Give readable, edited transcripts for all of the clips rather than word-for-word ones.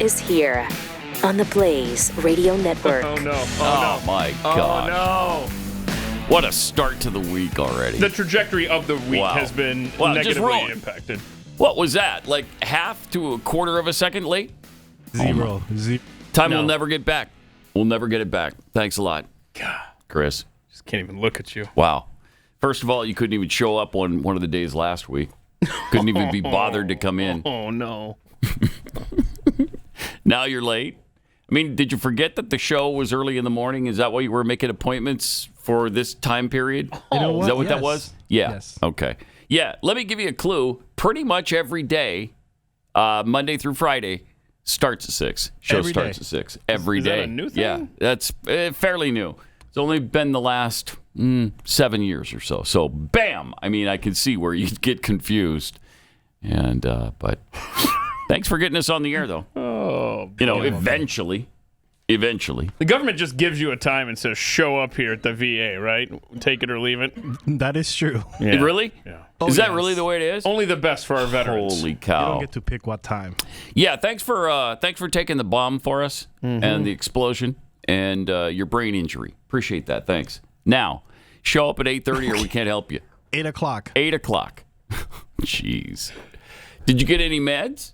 is here on the Blaze Radio Network. Oh, no. Oh, my God. Oh, no. What a start to the week already. The trajectory of the week has been negatively impacted. What was that? Like half to a quarter of a second late? Zero. Time we'll never get back. We'll never get it back. Thanks a lot. God. Chris. Just can't even look at you. Wow. First of all, you couldn't even show up on one of the days last week. Couldn't even be bothered to come in. Oh, no. Now you're late. I mean, did you forget that the show was early in the morning? Is that why you were making appointments for this time period? You know what? Is that what that was? Yeah. Yes. Okay. Yeah. Let me give you a clue. Pretty much every day, Monday through Friday, starts at 6. Show Every starts day. at 6 every day. Is that a new thing? Yeah. That's fairly new. It's only been the last 7 years or so. So, bam! I mean, I can see where you get confused. And, but thanks for getting us on the air, though. Oh, you know, eventually. The government just gives you a time and says, show up here at the VA, right? Take it or leave it. That is true. Yeah. Really? Yeah. Is that really the way it is? Only the best for our veterans. Holy You cow. don't get to pick what time. Yeah, thanks for taking the bomb for us and the explosion and your brain injury. Appreciate that. Thanks. Now, show up at 8:30 or we can't help you. 8 o'clock. 8 o'clock. Jeez. Did you get any meds?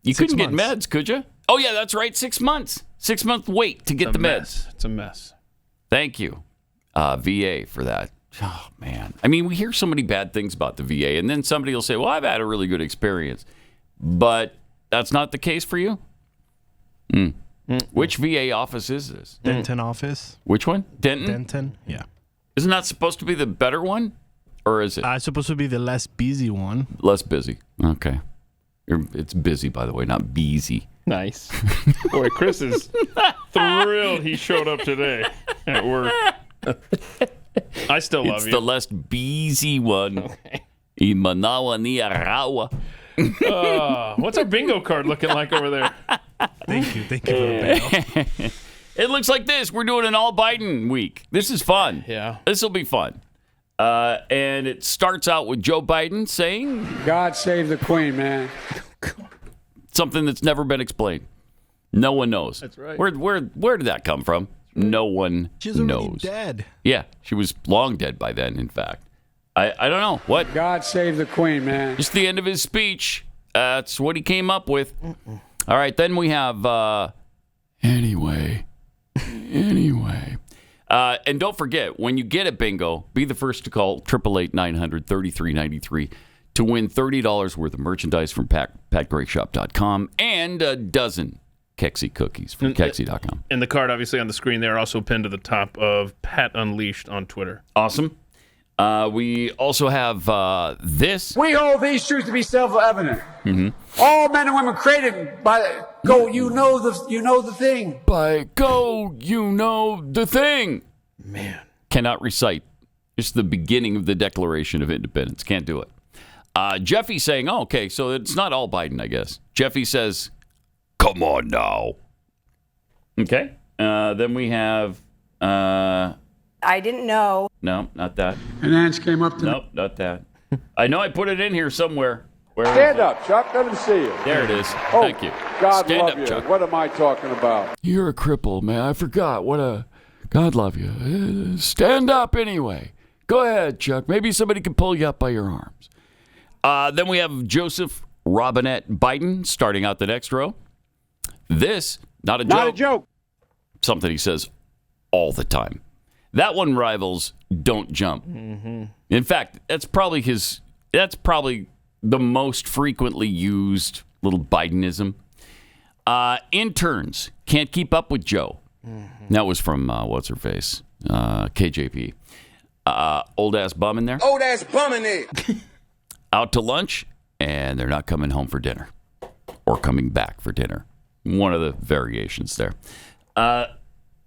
You 6 couldn't months. get meds, could you? Oh, yeah, that's right. 6 months. 6-month wait to get the meds. It's a mess. Thank you, VA, for that. Oh, man. I mean, we hear so many bad things about the VA, and then somebody will say, well, I've had a really good experience. But that's not the case for you? Which VA office is this? Denton office. Which one? Denton? Denton. Yeah. Isn't that supposed to be the better one? Or is it It's supposed to be the less busy one. less busy? Okay. It's busy, by the way, not beesy. Nice. Boy, Chris is thrilled he showed up today at work. I still love It's you. the less beesy one. Imanawa ni arawa. What's our bingo card looking like over there? Thank you. Thank you for the bell. It looks like this. We're doing an all Biden week. This is fun. Yeah. This will be fun. And it starts out with Joe Biden saying God save the Queen, man. something that's never been explained. No one knows. That's right. Where did that come from? No one She's already knows. dead. Yeah, she was long dead by then, in fact. I don't know. What? God save the Queen, man. Just the end of his speech. That's what he came up with. All right, then we have anyway. And don't forget, when you get a bingo, be the first to call 888-900-3393 to win $30 worth of merchandise from PatGrayShop.com and a dozen Kexi cookies from Kexi.com. And the card, obviously, on the screen there, also pinned to the top of Pat Unleashed on Twitter. Awesome. We also have this. We hold these truths to be self-evident. All men and women created by go. You know the thing. By go, you know the thing. Man. Cannot recite. Just the beginning of the Declaration of Independence. Can't do it. Jeffy saying, oh, okay, so it's not all Biden, I guess. Jeffy says, come on now. Okay. Then we have, I didn't know. no, not that. And Ann came up to me. Nope, not that. I know I put it in here somewhere. Where Stand is it? up, Chuck. Let him see you. There it is. Oh, Thank you. God Stand love up, you. Chuck. What am I talking about? You're a cripple, man. I forgot. What a... God love you. Stand up anyway. Go ahead, Chuck. Maybe somebody can pull you up by your arms. Then we have Joseph Robinette Biden starting out the next row. This, not a joke. Not a joke. Something he says all the time. That one rivals don't jump. In fact, that's probably the most frequently used little Bidenism. Interns can't keep up with Joe. That was from, what's her face? KJP. Old ass bum in there. Old ass bum in there. Out to lunch, and they're not coming home for dinner. Or coming back for dinner. One of the variations there.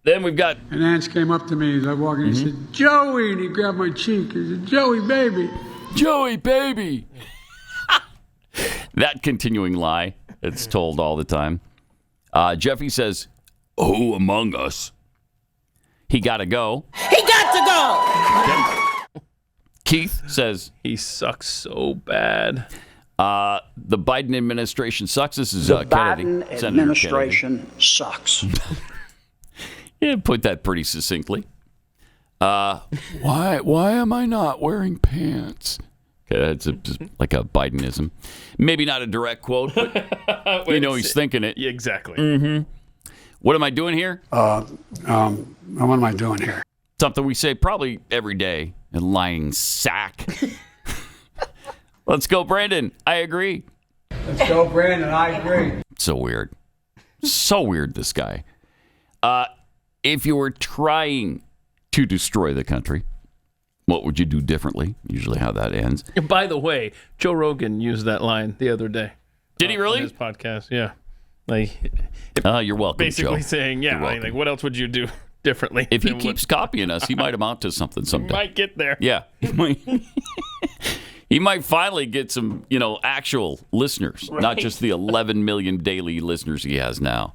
Then we've got... And Ann came up to me as I walked in. He said, Joey, and he grabbed my cheek. He said, Joey, baby. Joey, baby. That continuing lie that's told all the time. Jeffy says, who among us? He got to go. He got to go. Keith says, He sucks so bad. The Biden administration sucks. This is The Kennedy. Biden Senator administration sucks. Yeah, put that pretty succinctly. Why am I not wearing pants? Okay, that's just like a Bidenism. Maybe not a direct quote, but he's thinking it. Yeah, exactly. Mm-hmm. What am I doing here? What am I doing here? Something we say probably every day. A lying sack. Let's go, Brandon. I agree. Let's go, Brandon. I agree. So weird. So weird, this guy. If you were trying to destroy the country, what would you do differently? Usually how that ends. By the way, Joe Rogan used that line the other day. Did he really? On his podcast, yeah. Like, you're welcome, basically Joe. saying, yeah, like, what else would you do differently? If he keeps copying us, he might amount to something someday. Might get there. Yeah. He might finally get some, actual listeners, not just the 11 million daily listeners he has now.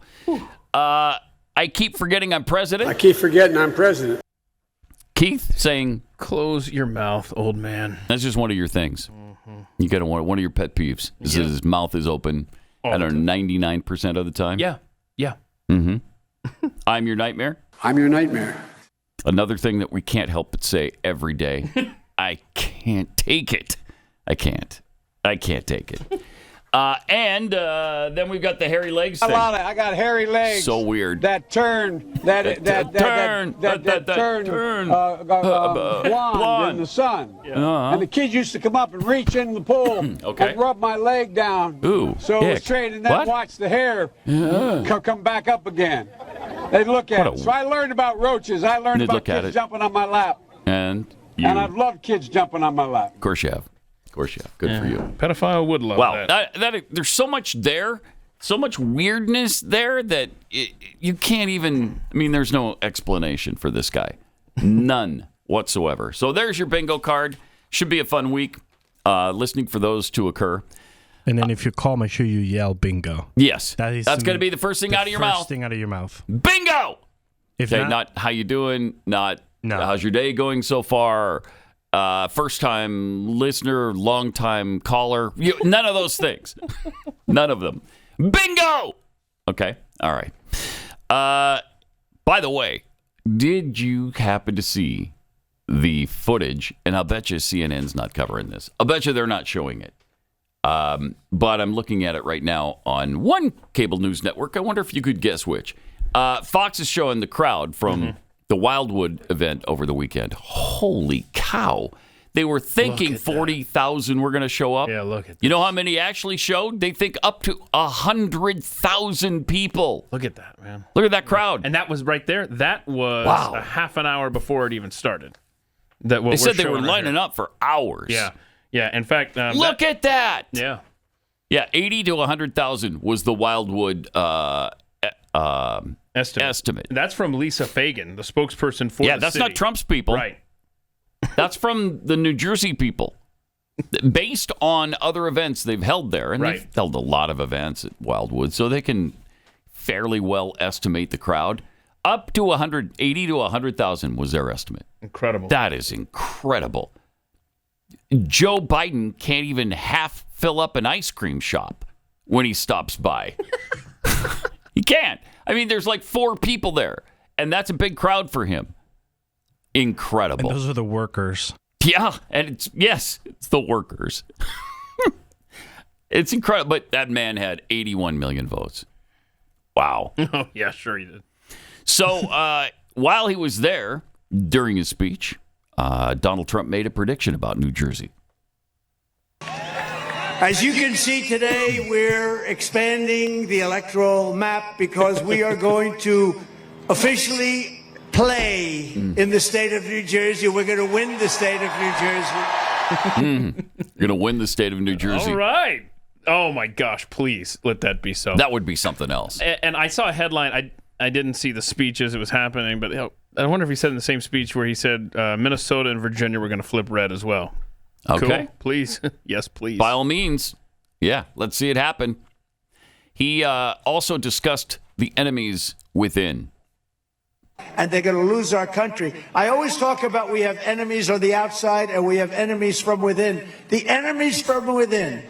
I keep forgetting I'm president. I keep forgetting I'm president. Keith saying, close your mouth, old man. That's just one of your things. You got one of your pet peeves. Is that his mouth is open, I don't know, 99% of the time. Yeah. Mm-hmm. I'm your nightmare. I'm your nightmare. Another thing that we can't help but say every day. I can't take it. I can't take it. And then we've got the hairy legs thing. I got hairy legs. So weird. That turn blonde in the sun. Uh-huh. And the kids used to come up and reach in the pool and rub my leg down. Ooh, so it was ick. straight, and then What? watch the hair come back up again. They'd look at it. So I learned about roaches. I learned They'd about look at kids it. jumping on my lap. And I've loved kids jumping on my lap. Of course you have. Good for you. Pedophile would love that. That there's so much there, so much weirdness there that you can't even. I mean, there's no explanation for this guy, none whatsoever. So there's your bingo card. Should be a fun week. Listening for those to occur. And then if you call, make sure you yell bingo. Yes, That's going to be the first thing out of your mouth. First thing out of your mouth. Bingo. If Okay, not how you doing, not how's your day going so far. First time listener, long time caller. None of those things. None of them. Bingo! Okay. All right. By the way, did you happen to see the footage? And I'll bet you CNN's not covering this. I'll bet you they're not showing it. But I'm looking at it right now on one cable news network. I wonder if you could guess which. Fox is showing the crowd from the Wildwood event over the weekend. Holy cow. They were thinking 40,000 were going to show up. Yeah, look at that. You know how many actually showed? They think up to 100,000 people. Look at that, man. Look at that crowd. And that was right there. That was a half an hour before it even started. They said they were lining up for hours. Yeah. Yeah. In fact, look at that. Yeah. Yeah, 80 to 100,000 was the Wildwood estimate. That's from Lisa Fagan, the spokesperson for the that's city. not Trump's people. Right. That's from the New Jersey people. Based on other events they've held there, and they've held a lot of events at Wildwood, so they can fairly well estimate the crowd. Up to 180 to 100,000 was their estimate. Incredible. That is incredible. Joe Biden can't even half fill up an ice cream shop when he stops by. He can't. I mean, there's like 4 people there, and that's a big crowd for him. Incredible. And those are the workers. Yeah, and it's the workers. It's incredible, but that man had 81 million votes. Wow. Oh, yeah, sure he did. So while he was there during his speech, Donald Trump made a prediction about New Jersey. As you can see today, we're expanding the electoral map because we are going to officially play in the state of New Jersey. We're going to win the state of New Jersey. You're going to win the state of New Jersey. All right. Oh, my gosh. Please let that be so. That would be something else. And I saw a headline. I didn't see the speech as it was happening, but I wonder if he said in the same speech where he said Minnesota and Virginia were going to flip red as well. Okay. Cool. Please. Yes, please. By all means. Yeah, let's see it happen. He also discussed the enemies within. And they're going to lose our country. I always talk about we have enemies on the outside and we have enemies from within. The enemies from within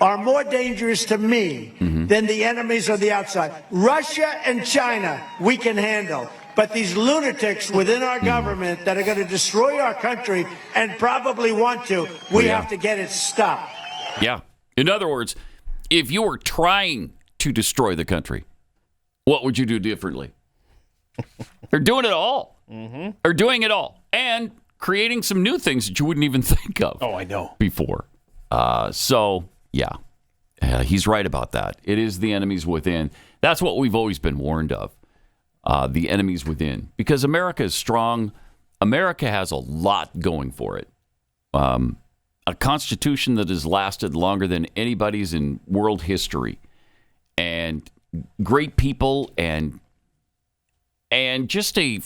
are more dangerous to me than the enemies on the outside. Russia and China, we can handle. But these lunatics within our government that are going to destroy our country and probably want to, we have to get it stopped. Yeah. In other words, if you were trying to destroy the country, what would you do differently? They're doing it all. They're doing it all. And creating some new things that you wouldn't even think of. Oh, I know. Before. He's right about that. It is the enemies within. That's what we've always been warned of. The enemies within. Because America is strong. America has a lot going for it. A constitution that has lasted longer than anybody's in world history. And great people and just a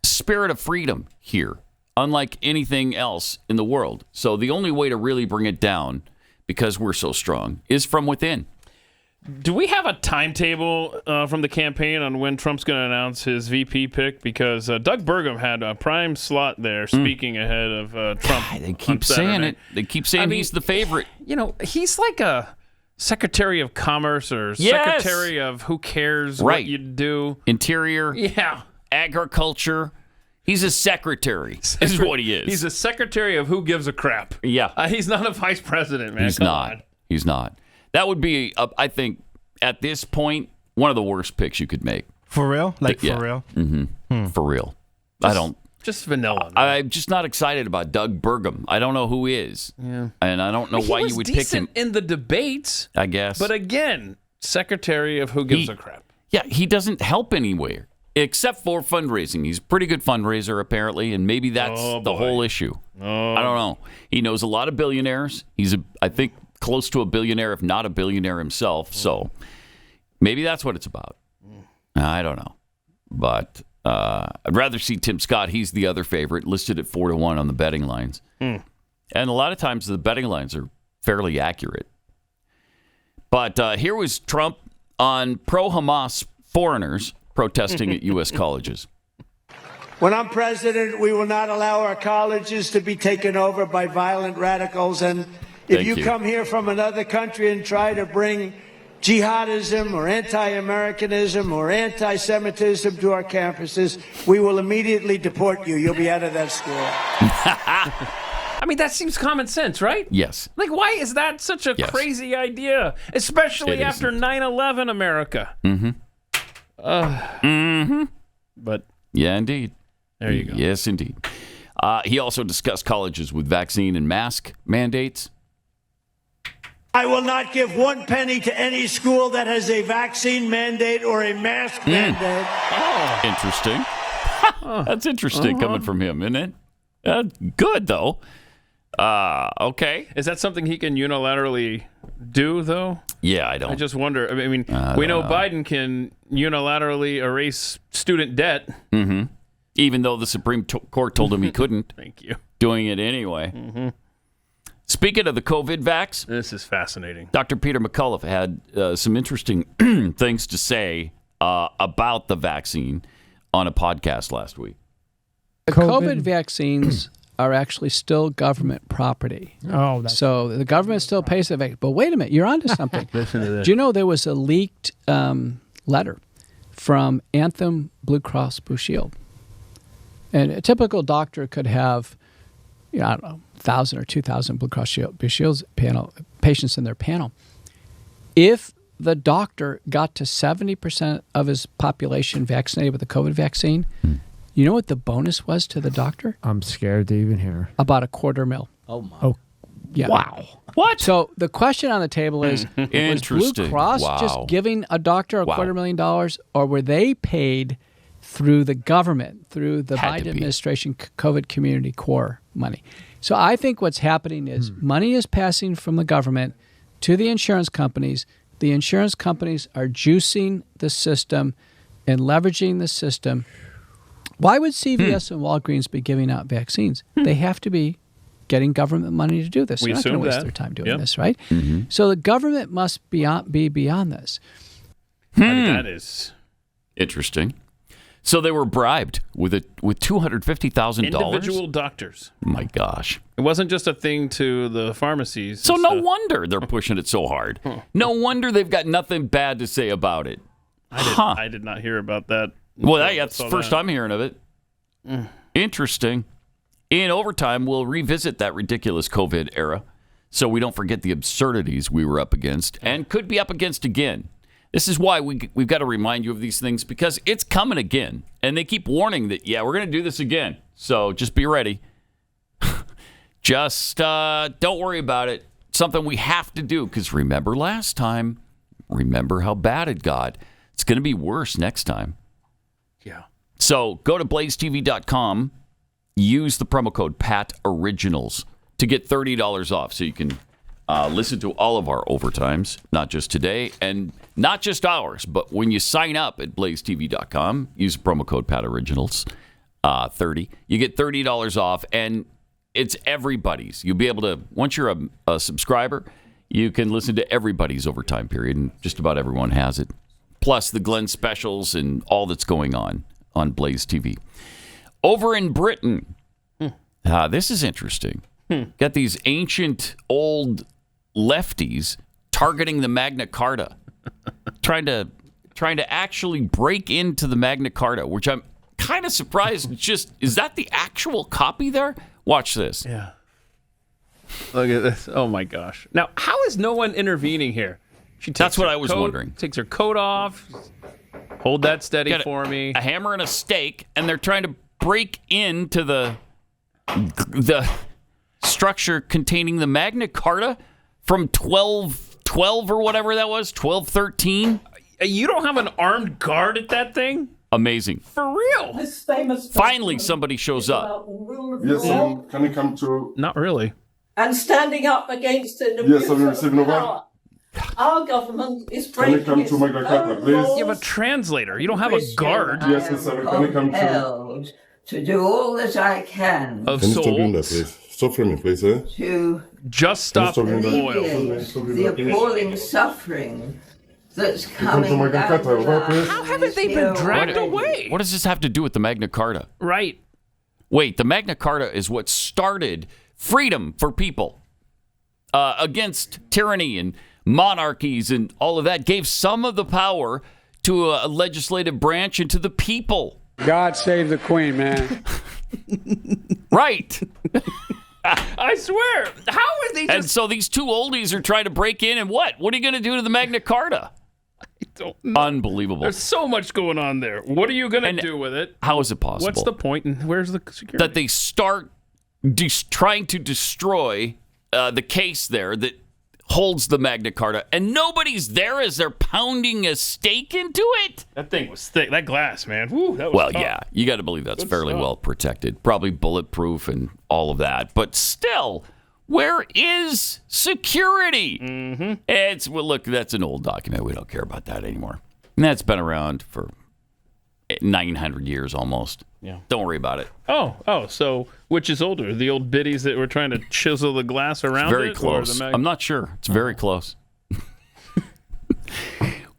spirit of freedom here, unlike anything else in the world. So the only way to really bring it down, because we're so strong, is from within. Do we have a timetable from the campaign on when Trump's going to announce his VP pick? Because Doug Burgum had a prime slot there speaking ahead of Trump. They keep saying it. They keep saying he's the favorite. You know, he's like a Secretary of Commerce or Secretary of who cares what you do. Interior. Yeah. Agriculture. He's a secretary, is what he is. He's a secretary of who gives a crap. Yeah. He's not a vice president, man. He's not. He's not. That would be, I think, at this point, one of the worst picks you could make. For real? Like, for real? Mm-hmm. For real. Just vanilla. I'm just not excited about Doug Burgum. I don't know who he is. Yeah. And I don't know why you would pick him. In the debates, I guess. But again, secretary of who gives a crap. Yeah, he doesn't help anywhere except for fundraising. He's a pretty good fundraiser, apparently, and maybe that's the whole issue. I don't know. He knows a lot of billionaires. He's, I think, close to a billionaire, if not a billionaire himself. So maybe that's what it's about. I don't know. But I'd rather see Tim Scott. He's the other favorite, listed at 4-1 on the betting lines. And a lot of times the betting lines are fairly accurate. But here was Trump on pro-Hamas foreigners protesting at U.S. colleges. When I'm president, we will not allow our colleges to be taken over by violent radicals. And if you come here from another country and try to bring jihadism or anti-Americanism or anti-Semitism to our campuses, we will immediately deport you. You'll be out of that school. I mean, that seems common sense, right? Yes. Like, why is that such a crazy idea? Especially after 9/11 America. But yeah, indeed. There you go. Yes, indeed. He also discussed colleges with vaccine and mask mandates. I will not give one penny to any school that has a vaccine mandate or a mask mandate. Interesting. That's interesting coming from him, isn't it? Good, though. Okay. Is that something he can unilaterally do, though? Yeah, I don't. I just wonder. I mean, we know Biden can unilaterally erase student debt. Even though the Supreme Court told him he couldn't. Thank you. Doing it anyway. Speaking of the COVID vax, this is fascinating. Dr. Peter McCullough had some interesting things to say about the vaccine on a podcast last week. The COVID vaccines are actually still government property. So the government still pays the vaccine. But wait a minute, you're onto something. Listen to this. Do you know there was a leaked letter from Anthem Blue Cross Blue Shield? And a typical doctor could have, I don't know, 1,000 or 2,000 Blue Cross Blue Shield patients in their panel. If the doctor got to 70% of his population vaccinated with the COVID vaccine, you know what the bonus was to the doctor? I'm scared to even hear. About $250,000. Oh, my. Yeah. Wow. What? So the question on the table is, was Blue Cross just giving a doctor $250,000, or were they paid through the government, through the Biden administration COVID Community Corps money? So I think what's happening is money is passing from the government to the insurance companies. The insurance companies are juicing the system and leveraging the system. Why would CVS and Walgreens be giving out vaccines? They have to be getting government money to do this. They're not going to waste their time doing this, right? So the government must be beyond this. I mean, that is interesting. So they were bribed with $250,000. Individual doctors. My gosh. It wasn't just a thing to the pharmacies. So no wonder they're pushing it so hard. No wonder they've got nothing bad to say about it. I did not hear about that. Well, that's the first I'm hearing of it. Interesting. In overtime, we'll revisit that ridiculous COVID era so we don't forget the absurdities we were up against and could be up against again. This is why we've got to remind you of these things, because it's coming again. And they keep warning that, we're going to do this again. So just be ready. Just don't worry about it. Something we have to do, because remember last time. Remember how bad it got. It's going to be worse next time. Yeah. So go to blazetv.com. Use the promo code PATOriginals to get $30 off so you can listen to all of our overtimes, not just today and not just ours, but when you sign up at blazetv.com, use the promo code PATOriginals 30. You get $30 off, and it's everybody's. You'll be able to, once you're a subscriber, you can listen to everybody's overtime period, and just about everyone has it. Plus the Glenn specials and all that's going on Blaze TV. Over in Britain, this is interesting. Got these ancient old lefties targeting the Magna Carta, trying to actually break into the Magna Carta, which I'm kind of surprised. Is that the actual copy there? Watch this. Yeah. Look at this. Oh my gosh. Now, how is no one intervening here? That's what I was wondering. Takes her coat off. Hold that steady for me. A hammer and a stake, and they're trying to break into the structure containing the Magna Carta from 1212 or whatever that was, 1213. You don't have an armed guard at that thing? Amazing. For real. Finally, somebody shows up. Yes, can you come to... Not really. And standing up against an abuse of power. Our government is breaking its own laws. You have a translator. You don't have a guard. Yes, sir. Can you come to do all that I can. Of Can you souls. stop doing that, please? Stop filming, please, eh? To just stop oil. The appalling suffering that's coming down. How haven't they been dragged away? What does this have to do with the Magna Carta? Right. Wait, the Magna Carta is what started freedom for people against tyranny and monarchies and all of that, gave some of the power to a legislative branch and to the people. God save the Queen, man. Right. I swear. How are they just... And so these two oldies are trying to break in, and what? What are you going to do to the Magna Carta? I don't know. Unbelievable. There's so much going on there. What are you going to do with it? How is it possible? What's the point, and where's the security? That they start trying to destroy the case there that holds the Magna Carta, and nobody's there as they're pounding a stake into it. That thing was thick. That glass, man. Woo, that was tough. Yeah, you got to believe that's fairly well protected, probably bulletproof and all of that. But still, where is security? Mm-hmm. Look, that's an old document. We don't care about that anymore. And that's been around for 900 years almost. Yeah. Don't worry about it. Oh, so which is older? The old biddies that were trying to chisel the glass around very it? Close. I'm not sure. It's very close.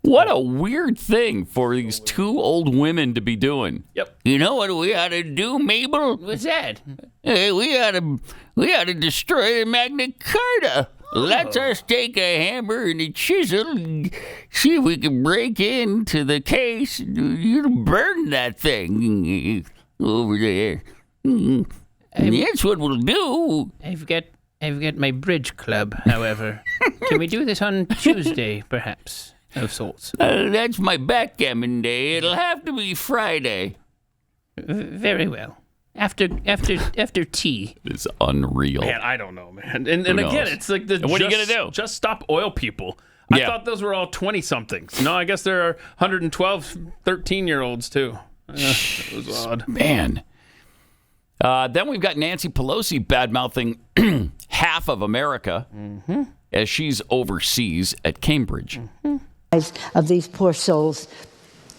What a weird thing for these two old women to be doing. Yep. You know what we ought to do, Mabel? What's that? We ought to destroy the Magna Carta. Let's us take a hammer and a chisel and see if we can break into the case. You burn that thing over there. And that's what we'll do. I've got my bridge club, however. Can we do this on Tuesday, perhaps, of sorts? That's my backgammon day. It'll have to be Friday. Very well. After tea. It's unreal. Man, I don't know, man. And again, it's like the what are you gonna do? Just stop oil people. I thought those were all 20-somethings. No, I guess there are 112 13-year-olds too. It was odd. Man. Then we've got Nancy Pelosi bad-mouthing half of America as she's overseas at Cambridge. Of these poor souls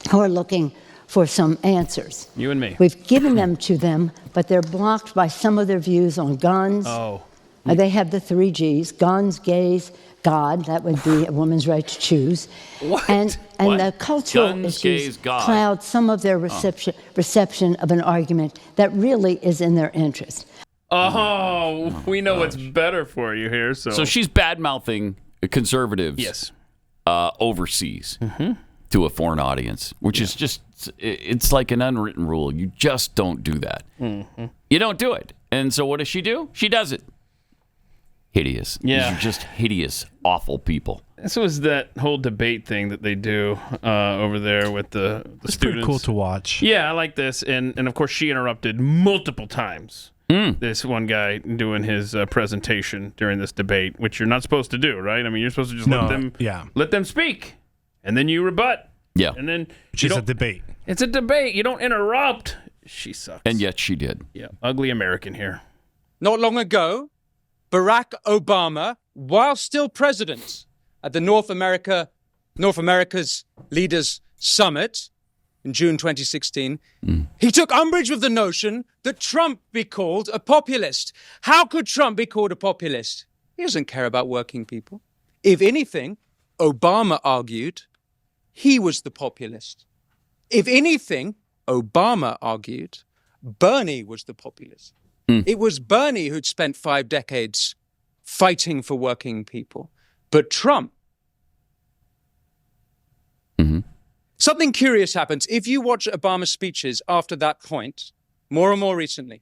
who are looking for some answers. You and me. We've given them to them, but they're blocked by some of their views on guns. Oh. They have the 3 Gs, guns, gays, God. That would be a woman's right to choose. What? And the cultural Guns, issues gays, God. cloud some of their reception of an argument that really is in their interest. Oh, we know what's better for you here. So she's bad-mouthing conservatives. Yes. Overseas to a foreign audience, which is just, it's like an unwritten rule. You just don't do that. You don't do it. And so what does she do? She does it. Hideous. Yeah. These are just hideous, awful people. This was that whole debate thing that they do over there with the It's students. pretty cool to watch. Yeah, I like this. And of course, she interrupted multiple times. This one guy doing his presentation during this debate, which you're not supposed to do, right? I mean, you're supposed to just let them speak, and then you rebut. Yeah. And then It's a debate. It's a debate. You don't interrupt. She sucks. And yet she did. Yeah, ugly American here. Not long ago, Barack Obama, while still president at the North America's Leaders Summit in June 2016, he took umbrage with the notion that Trump be called a populist. How could Trump be called a populist? He doesn't care about working people. If anything, Obama argued he was the populist. If anything, Obama argued Bernie was the populist. It was Bernie who'd spent 5 decades fighting for working people. But Trump, something curious happens. If you watch Obama's speeches after that point, more and more recently,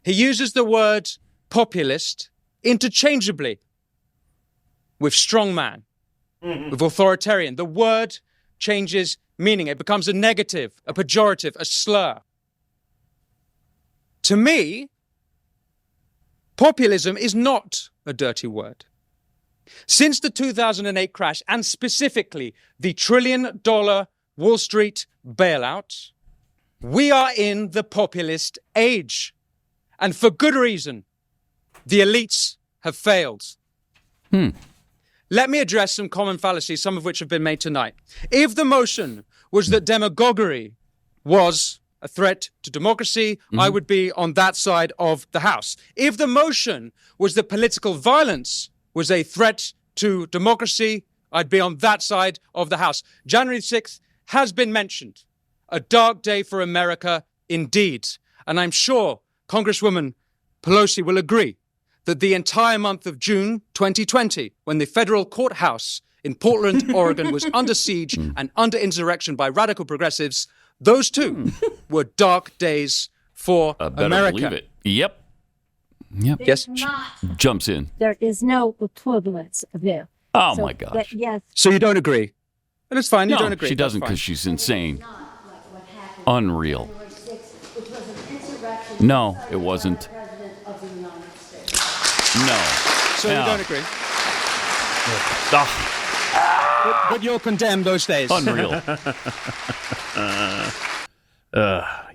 he uses the word populist interchangeably with strongman, with authoritarian. The word changes meaning. It becomes a negative, a pejorative, a slur. To me, populism is not a dirty word. Since the 2008 crash, and specifically the $1 trillion Wall Street bailout, we are in the populist age. And for good reason. The elites have failed. Let me address some common fallacies, some of which have been made tonight. If the motion was that demagoguery was a threat to democracy, I would be on that side of the House. If the motion was that political violence was a threat to democracy, I'd be on that side of the House. January 6th has been mentioned. A dark day for America indeed. And I'm sure Congresswoman Pelosi will agree that the entire month of June 2020, when the federal courthouse in Portland, Oregon was under siege and under insurrection by radical progressives, those two were dark days for better America. Believe it. Yep. Yes. Jumps in. There is no equivalence of it. Oh, my gosh. Yes. So you don't agree? And it's fine, you No, don't agree. she doesn't That's because fine. she's insane. Unreal. No, it wasn't. No. So No. you don't agree? Ah, But you'll condemn those days. unreal.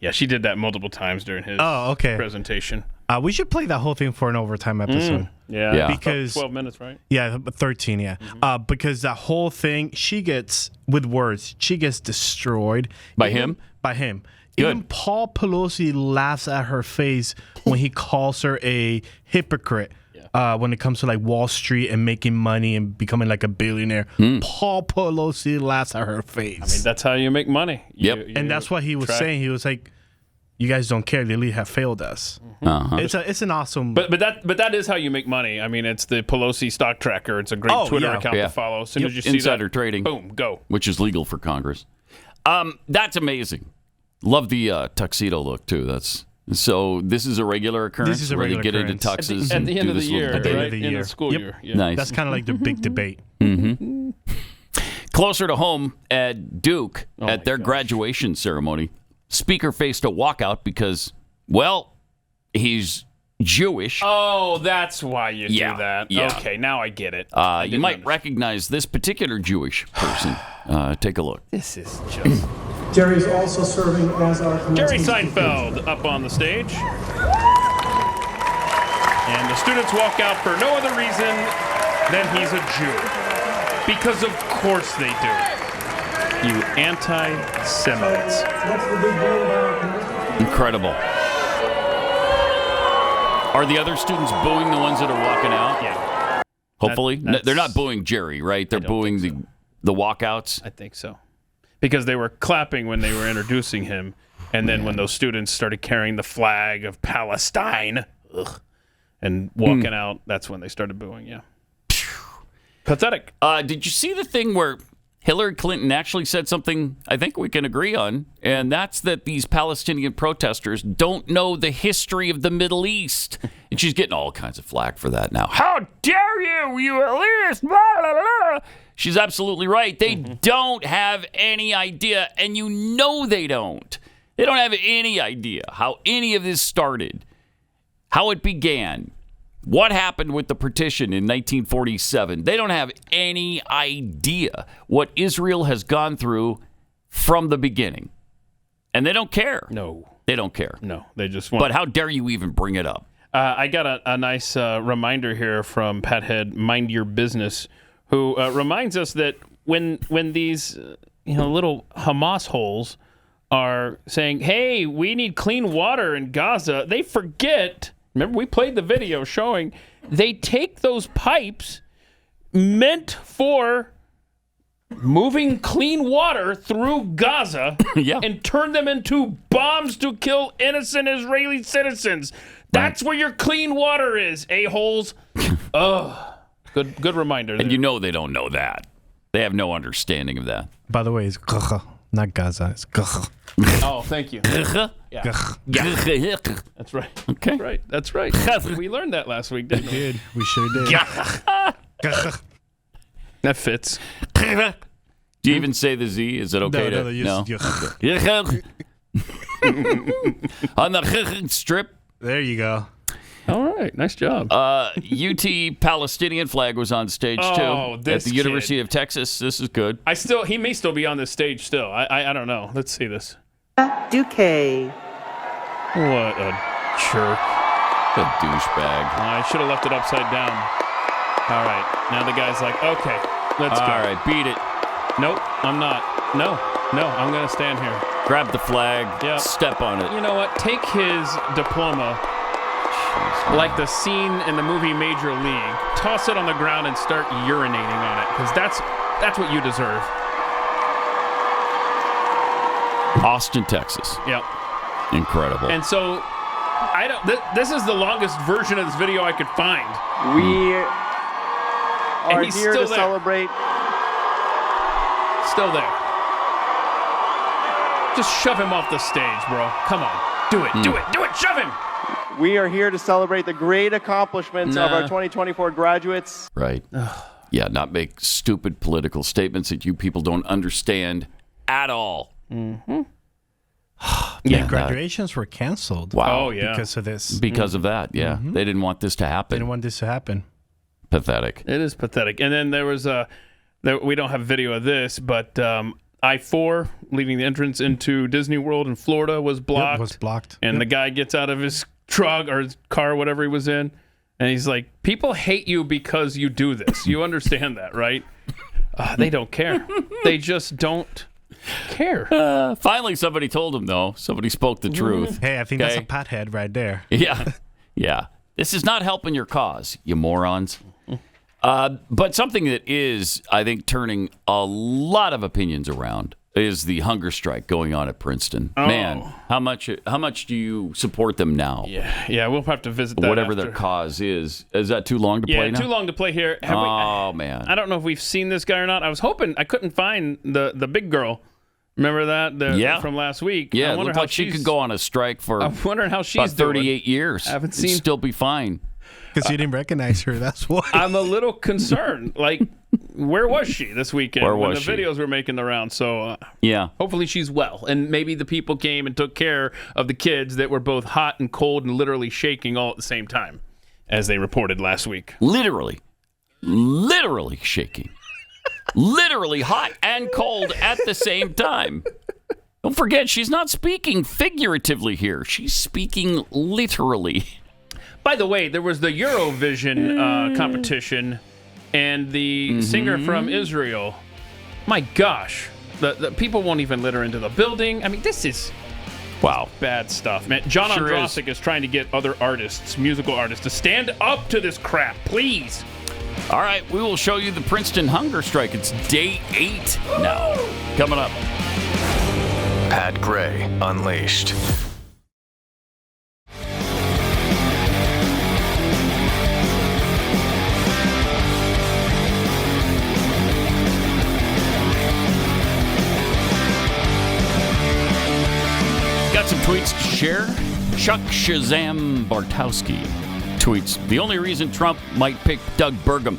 Yeah, she did that multiple times during his presentation. We should play that whole thing for an overtime episode. Yeah. Because 12 minutes, right? Yeah, 13, yeah. Because that whole thing, she gets destroyed. By him? By him. Good. Even Paul Pelosi laughs at her face when he calls her a hypocrite. When it comes to like Wall Street and making money and becoming like a billionaire, Paul Pelosi laughs at her face. I mean, that's how you make money. And that's what he was saying. He was like, "You guys don't care. The elite have failed us." It's an awesome. But that is how you make money. I mean, it's the Pelosi stock tracker. It's a great Twitter account to follow. As soon as you see Insider that, trading. boom, go. Which is legal for Congress. That's amazing. Love the tuxedo look too. So this is a regular occurrence. This is a where regular they get occurrence. into tuxes At the end of the year, At the end right? of the End year. of school Yep. year. Yeah. Nice. That's kind of like the big debate. Closer to home at Duke at their graduation ceremony, speaker faced a walkout because, well, he's Jewish. Oh, that's why you do that. Yeah. Okay, now I get it. You might recognize this particular Jewish person. Take a look. This is just... Jerry's also serving as our Jerry Seinfeld up on the stage. And the students walk out for no other reason than he's a Jew. Because of course they do. You anti-Semites. Incredible. Are the other students booing the ones that are walking out? Yeah. Hopefully. They're not booing Jerry, right? They're booing the walkouts? I think so. Because they were clapping when they were introducing him, and then when those students started carrying the flag of Palestine and walking out, that's when they started booing, yeah. Pathetic. Did you see the thing where Hillary Clinton actually said something I think we can agree on, and that's that these Palestinian protesters don't know the history of the Middle East. And she's getting all kinds of flack for that now. How dare you elitist! Blah, blah, blah. She's absolutely right. They don't have any idea, and you know they don't. They don't have any idea how any of this started, how it began. What happened with the partition in 1947? They don't have any idea what Israel has gone through from the beginning. And they don't care. No. They don't care. No, they just want. But how dare you even bring it up? I got a nice reminder here from Pathead Mind Your Business, who reminds us that when these little Hamas holes are saying, hey, we need clean water in Gaza, they forget. Remember, we played the video showing they take those pipes meant for moving clean water through Gaza and turn them into bombs to kill innocent Israeli citizens. That's where your clean water is, a-holes. Good reminder there. And you know they don't know that. They have no understanding of that. By the way, it's Gaza, not Gaza. It's Gaza. Oh, thank you. Yeah. That's right. Okay. That's right. We learned that last week, didn't we? We did. We sure did. That fits. Do you even say the Z? Is it okay No. On the strip. There you go. All right. Nice job. UT Palestinian flag was on stage, too. At the University of Texas. This is good. He may still be on this stage still. I don't know. Let's see this. Duque. What a jerk. A douchebag. I should have left it upside down. All right. Now the guy's like, okay, let's go. All right, beat it. Nope, I'm not. No, I'm going to stand here. Grab the flag, step on it. You know what? Take his diploma, like the scene in the movie Major League, toss it on the ground and start urinating on it, because that's what you deserve. Austin, Texas. Yep. Incredible. And so, this is the longest version of this video I could find. We are here to celebrate. Still there. Just shove him off the stage, bro. Come on. Do it. Shove him. We are here to celebrate the great accomplishments of our 2024 graduates. Right. Yeah, not make stupid political statements that you people don't understand at all. Mm-hmm. Graduations were canceled. Wow. Oh, yeah. Because of this. Because of that, yeah. Mm-hmm. They didn't want this to happen. They didn't want this to happen. Pathetic. It is pathetic. And then there was we don't have video of this, but I-4 leaving the entrance into Disney World in Florida was blocked. Yep, was blocked. And the guy gets out of his truck or his car, whatever he was in, and he's like, people hate you because you do this. You understand that, right? They don't care. They just don't care. Finally, somebody told him, though. Somebody spoke the truth. Hey, I think that's a pothead right there. Yeah. Yeah. This is not helping your cause, you morons. But something that is, I think, turning a lot of opinions around is the hunger strike going on at Princeton. Oh. Man, how much do you support them now? Yeah, we'll have to visit that whatever after. their cause is. Is that too long to play now? Yeah, too long to play here. Man. I don't know if we've seen this guy or not. I was hoping I couldn't find the big girl. Remember that from last week? Yeah, it looked like she could go on a strike for I'm wondering how she's about 38 doing. years. I haven't It'd seen. still be fine. Because you didn't recognize her, that's why. I'm a little concerned. Like, where was she this weekend Where when was the she? videos were making the rounds? So, yeah. Hopefully she's well. And maybe the people came and took care of the kids that were both hot and cold and literally shaking all at the same time, as they reported last week. Literally shaking. Literally hot and cold at the same time. Don't forget, she's not speaking figuratively here. She's speaking literally. By the way, there was the Eurovision competition, and the singer from Israel, my gosh, the people won't even let her into the building. I mean, this is bad stuff, man. John Ondrasik is trying to get other artists, musical artists, to stand up to this crap, please. All right, we will show you the Princeton hunger strike. It's day 8 now. Coming up. Pat Gray Unleashed. Got some tweets to share. Chuck Shazam Bartowski tweets, the only reason Trump might pick Doug Burgum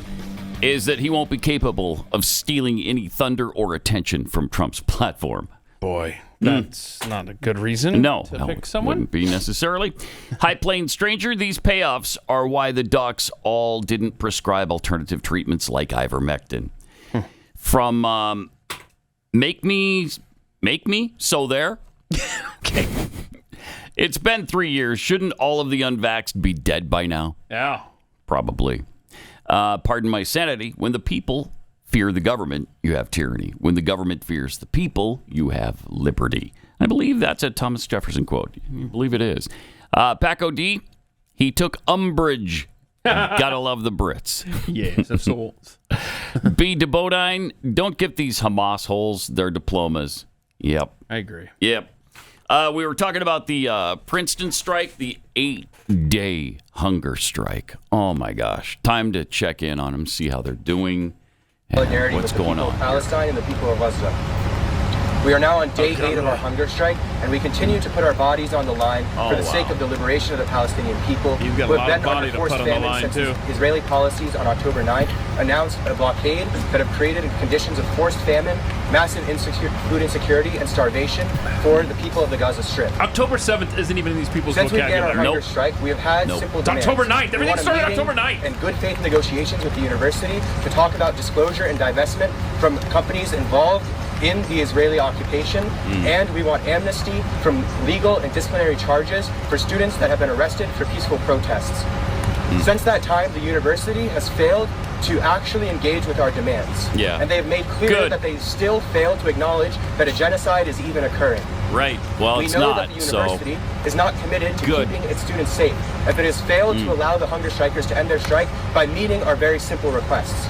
is that he won't be capable of stealing any thunder or attention from Trump's platform. Boy, that's not a good reason to pick someone. Wouldn't be necessarily. High Plains Stranger, these payoffs are why the docs all didn't prescribe alternative treatments like ivermectin. From Make Me, So There. Okay. It's been 3 years. Shouldn't all of the unvaxxed be dead by now? Yeah. Probably. Pardon my sanity. When the people fear the government, you have tyranny. When the government fears the people, you have liberty. I believe that's a Thomas Jefferson quote. I believe it is. Paco D, he took umbrage. Gotta love the Brits. Yes, of souls. B. de Bodine, don't give these Hamas holes their diplomas. Yep. I agree. Yep. We were talking about the Princeton strike, the 8-day hunger strike. Oh, my gosh. Time to check in on them, see how they're doing, and what's going on. Palestine and the people of Gaza. We are now on day 8 of our hunger strike, and we continue to put our bodies on the line for the sake of the liberation of the Palestinian people. You've got a lot of body to put on the line, too. Israeli policies on October 9th announced a blockade that have created conditions of forced famine, massive food insecurity, and starvation for the people of the Gaza Strip. October 7th isn't even in these people's vocabulary. Since we began our hunger Nope. strike, we have had simple demands. October 9th. Everything started October 9th. And good faith negotiations with the university to talk about disclosure and divestment from companies involved in the Israeli occupation, and we want amnesty from legal and disciplinary charges for students that have been arrested for peaceful protests. Since that time, the university has failed to actually engage with our demands. Yeah. And they have made clear that they still fail to acknowledge that a genocide is even occurring. Right. Well, it's not. We know not, that the university is not committed to keeping its students safe, and that it has failed to allow the hunger strikers to end their strike by meeting our very simple requests.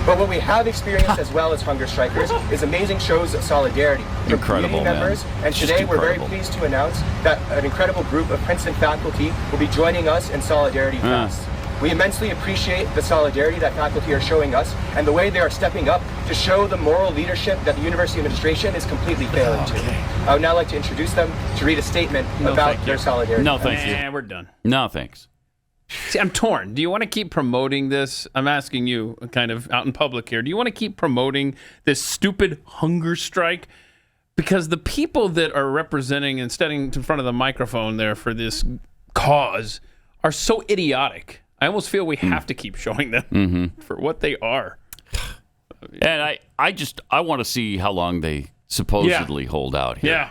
But what we have experienced as well as hunger strikers is amazing shows of solidarity from community members. And today we're very pleased to announce that an incredible group of Princeton faculty will be joining us in solidarity fast. We immensely appreciate the solidarity that faculty are showing us and the way they are stepping up to show the moral leadership that the university administration is completely failing to. I would now like to introduce them to read a statement about their solidarity. No, thank you. Yeah, we're done. No, thanks. See, I'm torn. Do you want to keep promoting this? I'm asking you kind of out in public here. Do you want to keep promoting this stupid hunger strike? Because the people that are representing and standing in front of the microphone there for this cause are so idiotic. I almost feel we have to keep showing them for what they are. And I want to see how long they supposedly hold out here. Yeah.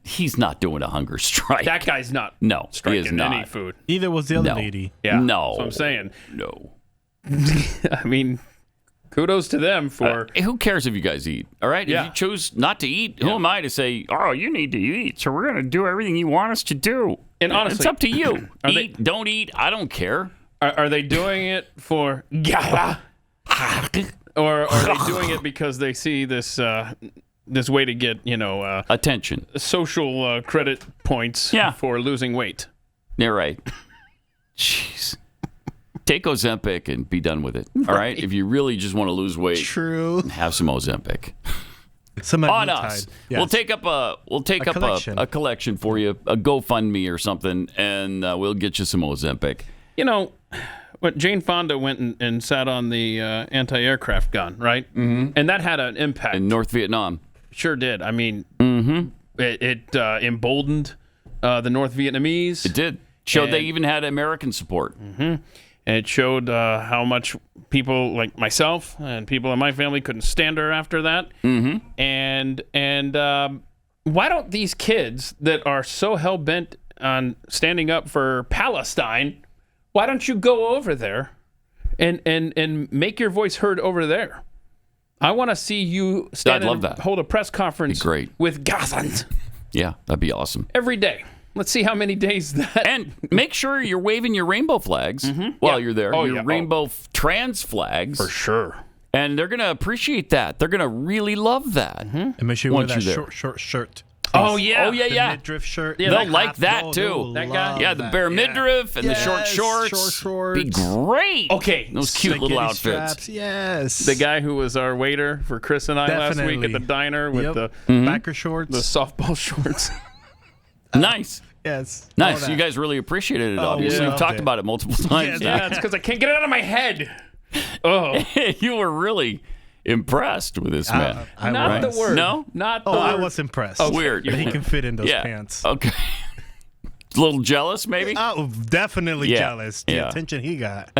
He's not doing a hunger strike. That guy's not striking he is not. Any food. Neither was the other lady. Yeah. No. That's what I'm saying. No. I mean, kudos to them for... who cares if you guys eat, all right? Yeah. If you choose not to eat, who am I to say, oh, you need to eat, so we're going to do everything you want us to do. And honestly... It's up to you. Don't eat, I don't care. Are they doing it for... or are they doing it because they see this... this way to get, attention, social credit points for losing weight. Yeah, right. Jeez. Take Ozempic and be done with it. All right? If you really just want to lose weight, have some Ozempic. On us. Yes. We'll take up a collection for you, a GoFundMe or something, and we'll get you some Ozempic. Jane Fonda went and sat on the anti-aircraft gun, right? Mm-hmm. And that had an impact. In North Vietnam. Sure did. I mean, it emboldened the North Vietnamese. It did. Showed they even had American support. Mm-hmm. And it showed how much people like myself and people in my family couldn't stand her after that. Mm-hmm. And why don't these kids that are so hell-bent on standing up for Palestine, why don't you go over there and make your voice heard over there? I want to see you stand and hold a press conference with Gazans. Yeah, that'd be awesome. Every day. Let's see how many days that. And make sure you're waving your rainbow flags while you're there. Your rainbow trans flags. For sure. And they're going to appreciate that. They're going to really love that. And make sure you wear that short shirt. Oh, yeah. Oh, yeah, the yeah. midriff shirt. Yeah, they'll like that, too. That guy? Yeah, the bare midriff and the short shorts. Be great. Okay. Those cute little outfits. Straps. Yes. The guy who was our waiter for Chris and I last week at the diner with the backer shorts. The softball shorts. Nice. Yes. Nice. You guys really appreciated it, obviously. We've talked about it multiple times. Yeah, it's because I can't get it out of my head. Oh. You were really impressed with this man. Not the word. No? Not the word. I was impressed. Weird. He can fit in those pants. Okay. A little jealous, maybe? Oh, definitely jealous. The attention he got.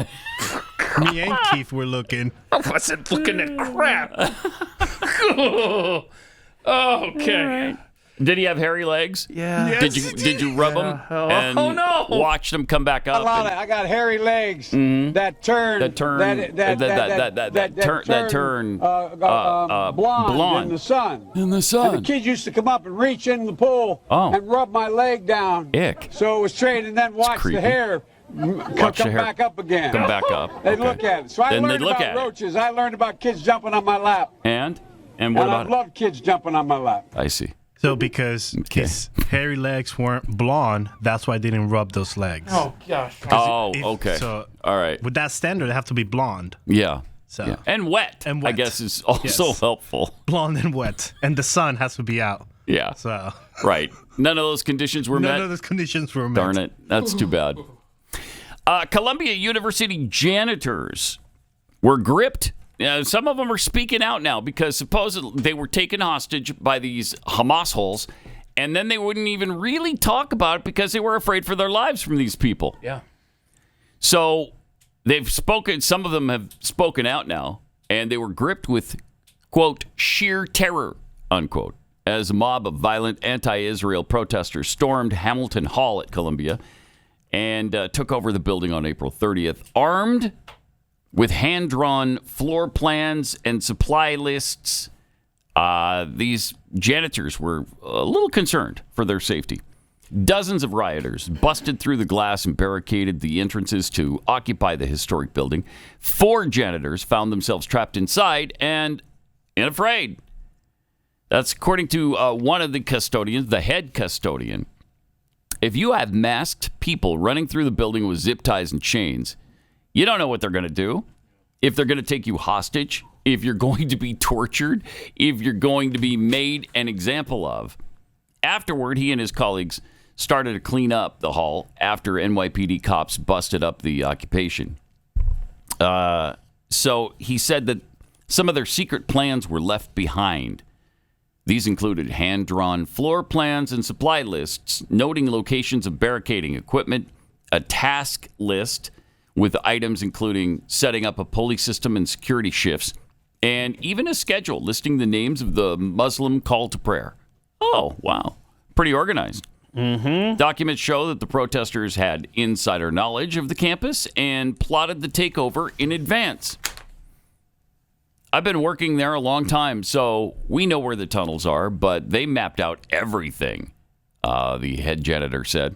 Me and Keith were looking. I wasn't looking at crap. Okay. Did he have hairy legs? Yeah. Yes, Did you rub them and watch them come back up? I got hairy legs that turn blonde in the sun. In the sun. And the kids used to come up and reach in the pool and rub my leg down. Ick. So it was straight, and then watch the hair come back up again. Come back up. They'd look at it. So I learned about roaches. I learned about kids jumping on my lap. And what about I love kids jumping on my lap. I see. So because his hairy legs weren't blonde, that's why I didn't rub those legs. Oh, gosh. Okay. So all right. With that standard, they have to be blonde. Yeah. So yeah. And wet, I guess, is also helpful. Blonde and wet. And the sun has to be out. Yeah. So. Right. None of those conditions were met? None of those conditions were met. Darn it. That's too bad. Columbia University janitors were gripped. Some of them are speaking out now because supposedly they were taken hostage by these Hamas holes, and then they wouldn't even really talk about it because they were afraid for their lives from these people. Yeah. So they've spoken, some of them have spoken out now, and they were gripped with, quote, sheer terror, unquote, as a mob of violent anti-Israel protesters stormed Hamilton Hall at Columbia and took over the building on April 30th, armed with hand-drawn floor plans and supply lists. These janitors were a little concerned for their safety. Dozens of rioters busted through the glass and barricaded the entrances to occupy the historic building. 4 janitors found themselves trapped inside and afraid. That's according to one of the custodians, the head custodian. If you have masked people running through the building with zip ties and chains, you don't know what they're going to do, if they're going to take you hostage, if you're going to be tortured, if you're going to be made an example of. Afterward, he and his colleagues started to clean up the hall after NYPD cops busted up the occupation. So he said that some of their secret plans were left behind. These included hand-drawn floor plans and supply lists, noting locations of barricading equipment, a task list with items including setting up a pulley system and security shifts, and even a schedule listing the names of the Muslim call to prayer. Oh, wow. Pretty organized. Mm-hmm. Documents show that the protesters had insider knowledge of the campus and plotted the takeover in advance. I've been working there a long time, so we know where the tunnels are, but they mapped out everything, the head janitor said.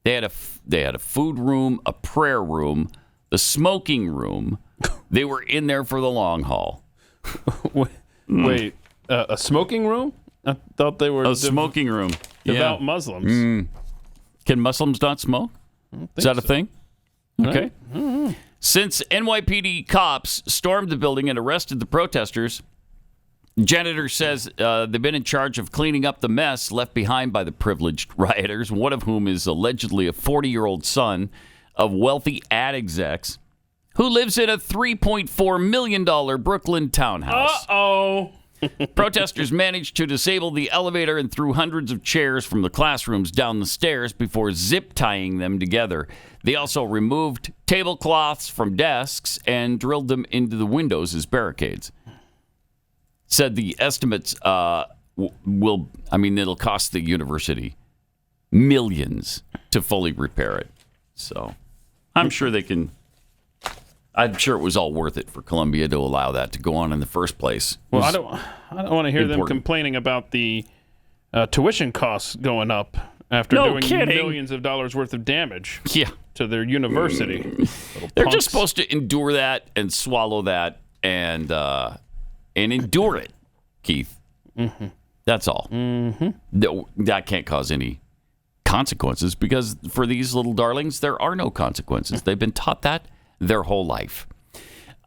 They had a food room, a prayer room, the smoking room. They were in there for the long haul. Wait, a smoking room? I thought they were a smoking room. Devout Muslims. Can Muslims not smoke? Is that a thing? Okay. Mm-hmm. Since NYPD cops stormed the building and arrested the protesters, janitor says they've been in charge of cleaning up the mess left behind by the privileged rioters, one of whom is allegedly a 40-year-old son of wealthy ad execs who lives in a $3.4 million Brooklyn townhouse. Uh-oh. Protesters managed to disable the elevator and threw hundreds of chairs from the classrooms down the stairs before zip-tying them together. They also removed tablecloths from desks and drilled them into the windows as barricades. Said the estimates it'll cost the university millions to fully repair it. So I'm sure they can. I'm sure it was all worth it for Columbia to allow that to go on in the first place. Well, I don't want to hear them complaining about the tuition costs going up after doing millions of dollars worth of damage to their university. They're just supposed to endure that and swallow that and endure it, Keith. Mm-hmm. That's all. Mm-hmm. That can't cause any consequences because for these little darlings, there are no consequences. They've been taught that their whole life.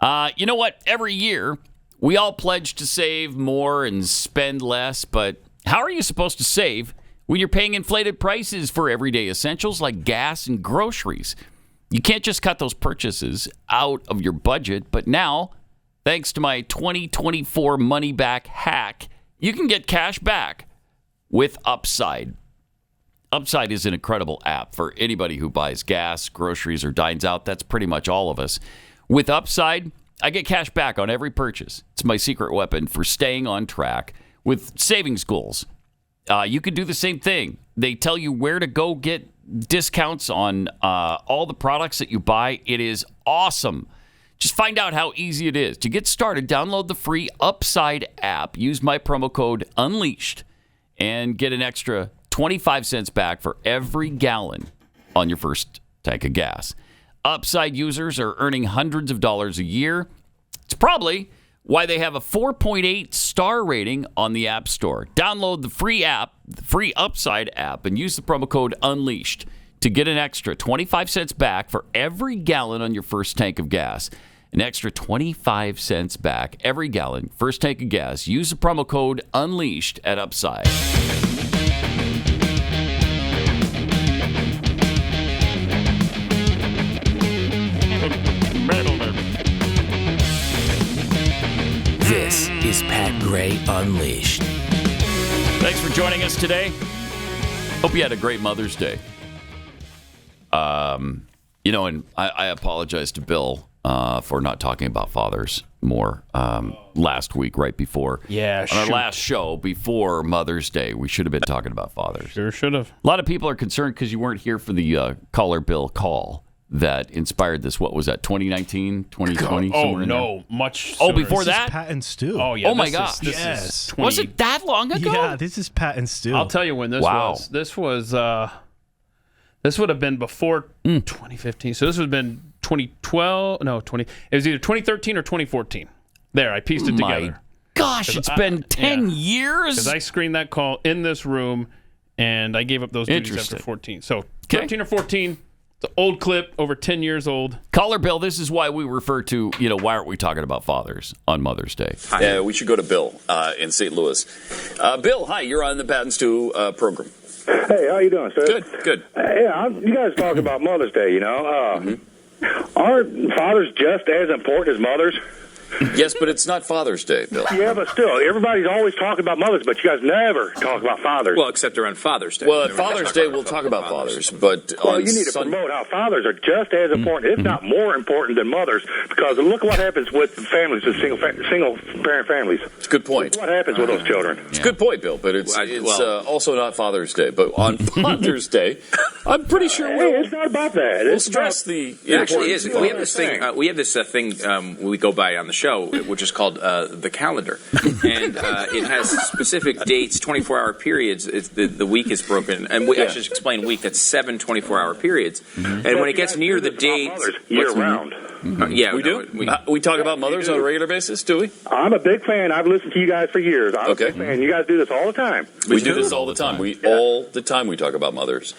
You know what? Every year, we all pledge to save more and spend less, but how are you supposed to save when you're paying inflated prices for everyday essentials like gas and groceries? You can't just cut those purchases out of your budget, but now, thanks to my 2024 money-back hack, you can get cash back with Upside. Upside is an incredible app for anybody who buys gas, groceries, or dines out. That's pretty much all of us. With Upside, I get cash back on every purchase. It's my secret weapon for staying on track with savings goals. You can do the same thing. They tell you where to go get discounts on all the products that you buy. It is awesome. Just find out how easy it is. To get started, download the free Upside app. Use my promo code UNLEASHED and get an extra 25 cents back for every gallon on your first tank of gas. Upside users are earning hundreds of dollars a year. It's probably why they have a 4.8 star rating on the App Store. Download the free app, the free Upside app, and use the promo code UNLEASHED to get an extra 25 cents back for every gallon on your first tank of gas. An extra 25 cents back every gallon, first tank of gas. Use the promo code UNLEASHED at Upside. This is Pat Gray Unleashed. Thanks for joining us today. Hope you had a great Mother's Day. And I apologize to Bill for not talking about fathers more last week, right before. Yeah, on our last show before Mother's Day, we should have been talking about fathers. Sure should have. A lot of people are concerned because you weren't here for the caller Bill call that inspired this. What was that, 2019, 2020? Oh, no, much sooner. Oh, before this that? Is Pat and Stu. Oh, yeah. Oh, my gosh. Yes. Was it that long ago? Yeah, this is Pat and Stu. I'll tell you when this was. This would have been before 2015. So this would have been 2012. No, 20. It was either 2013 or 2014. There, I pieced it together. Gosh, it's been 10 years. Because I screened that call in this room, and I gave up those duties after 14. So 13 or 14. It's an old clip, over 10 years old. Caller Bill, this is why we refer to, why aren't we talking about fathers on Mother's Day? Yeah, we should go to Bill in St. Louis. Bill, hi, you're on the Pat and Stu program. Hey, how you doing, sir? Good. You guys talk about Mother's Day, Aren't fathers just as important as mothers? Yes, but it's not Father's Day, Bill. Yeah, but still, everybody's always talking about mothers, but you guys never talk about fathers. Well, except around Father's Day. Well, at Father's Day, we'll talk about fathers, but you need to promote how fathers are just as important, if not more important than mothers, because look what happens with families, with single-parent families. It's a good point. Look what happens with those children. It's a good point, Bill, but it's also not Father's Day. But on Father's Day, I'm pretty sure it's not about that. We'll stress the It actually is. We have this thing. We have this thing we go by on the show, which is called the calendar, and it has specific dates, 24-hour periods. The week is broken, and I should explain week. That's 7 24-hour periods, and when it gets near the dates, year round. Yeah, we do. We talk about mothers on a regular basis, do we? I'm a big fan. I've listened to you guys for years. I'm a big fan. You guys do this all the time. We do this all the time. All the time we talk about mothers.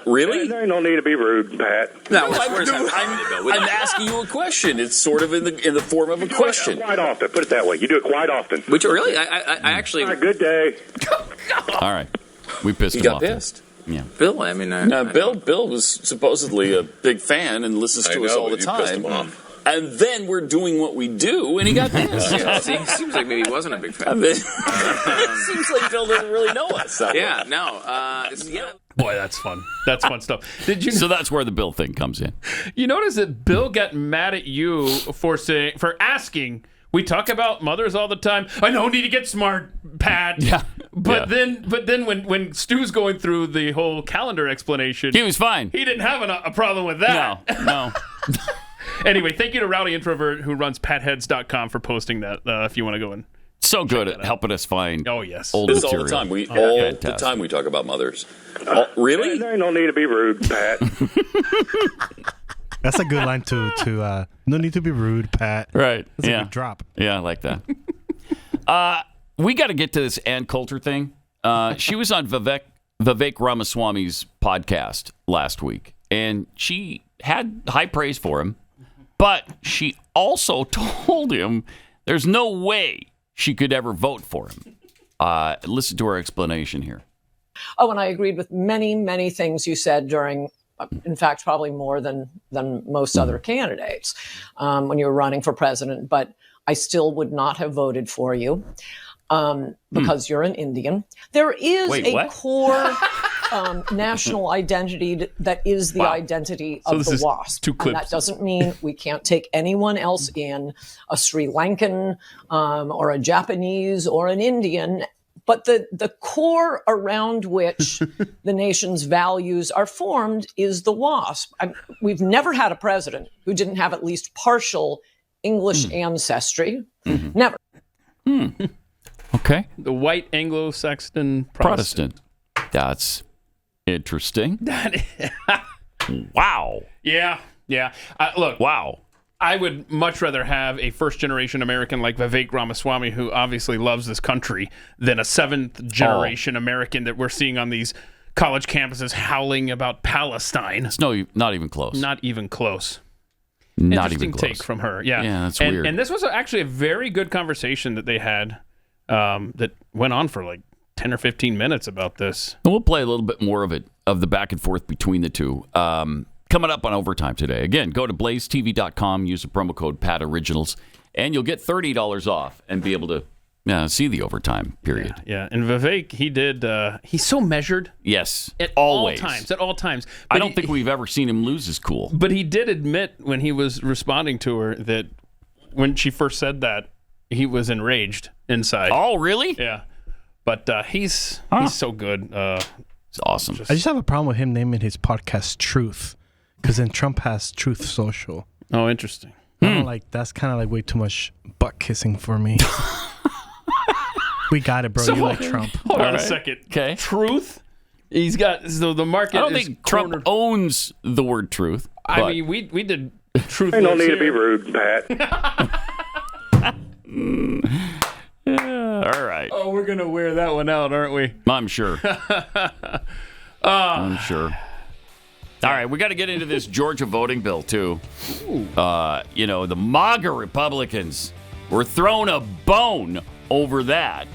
Really? There ain't no need to be rude, Pat. No, I'm asking you a question. It's sort of in the form of a question. Quite often. Put it that way. You do it quite often. Which really, I actually. All right, good day. All right, we pissed him off. He got pissed. Yeah, Bill. I mean, Bill was supposedly a big fan and listens to us all the time. And then we're doing what we do, and he got pissed. It seems like maybe he wasn't a big fan. It seems like Bill doesn't really know us. Yeah, no. Boy, that's fun. That's fun stuff. Did you? So that's where the Bill thing comes in. You notice that Bill got mad at you for asking. We talk about mothers all the time. I know, need to get smart, Pat. Yeah. But then when Stu's going through the whole calendar explanation, he was fine. He didn't have a problem with that. No. Anyway, thank you to Rowdy Introvert who runs patheads.com for posting that if you want to go and So good at helping us find old This material. all the time. All the time we talk about mothers. Really? There ain't no need to be rude, Pat. That's a good line to no need to be rude, Pat. Right. That's a good drop. Yeah, I like that. We got to get to this Ann Coulter thing. She was on Vivek Ramaswamy's podcast last week, and she had high praise for him, but she also told him there's no way she could ever vote for him. Listen to her explanation here. Oh, and I agreed with many, many things you said during, in fact, probably more than most other candidates when you were running for president. But I still would not have voted for you because you're an Indian. There is core national identity that is the identity of the WASP. And that doesn't mean we can't take anyone else in, a Sri Lankan or a Japanese or an Indian. But the core around which the nation's values are formed is the WASP. We've never had a president who didn't have at least partial English ancestry. Never. Okay. The white Anglo-Saxon Protestant. That's interesting. Wow. Yeah. Look. Wow. I would much rather have a first-generation American like Vivek Ramaswamy, who obviously loves this country, than a seventh-generation American that we're seeing on these college campuses howling about Palestine. It's not even close. Not even close. Not Interesting even close. take from her. Yeah, that's weird. And this was actually a very good conversation that they had that went on for like 10 or 15 minutes about this. And we'll play a little bit more of the back and forth between the two. Coming up on Overtime today. Again, go to blazetv.com, use the promo code PATOriginals, and you'll get $30 off and be able to see the Overtime period. Yeah. And Vivek, he's so measured. Yes. At always. all times. But I don't think we've ever seen him lose his cool. But he did admit when he was responding to her that when she first said that, he was enraged inside. Oh, really? Yeah. But he's so good. It's awesome. I just have a problem with him naming his podcast Truth. Because then Trump has Truth Social. Oh, interesting. I'm like, that's kind of like way too much butt kissing for me. We got it, bro. You like Trump. Hold on a second. Okay. Truth? He's got, so the market I don't think Trump owns the word truth. I mean, we did truth. Ain't no need to be rude, Pat. All right. Oh, we're going to wear that one out, aren't we? I'm sure. I'm sure. All right, we got to get into this Georgia voting bill, too. The MAGA Republicans were thrown a bone over that.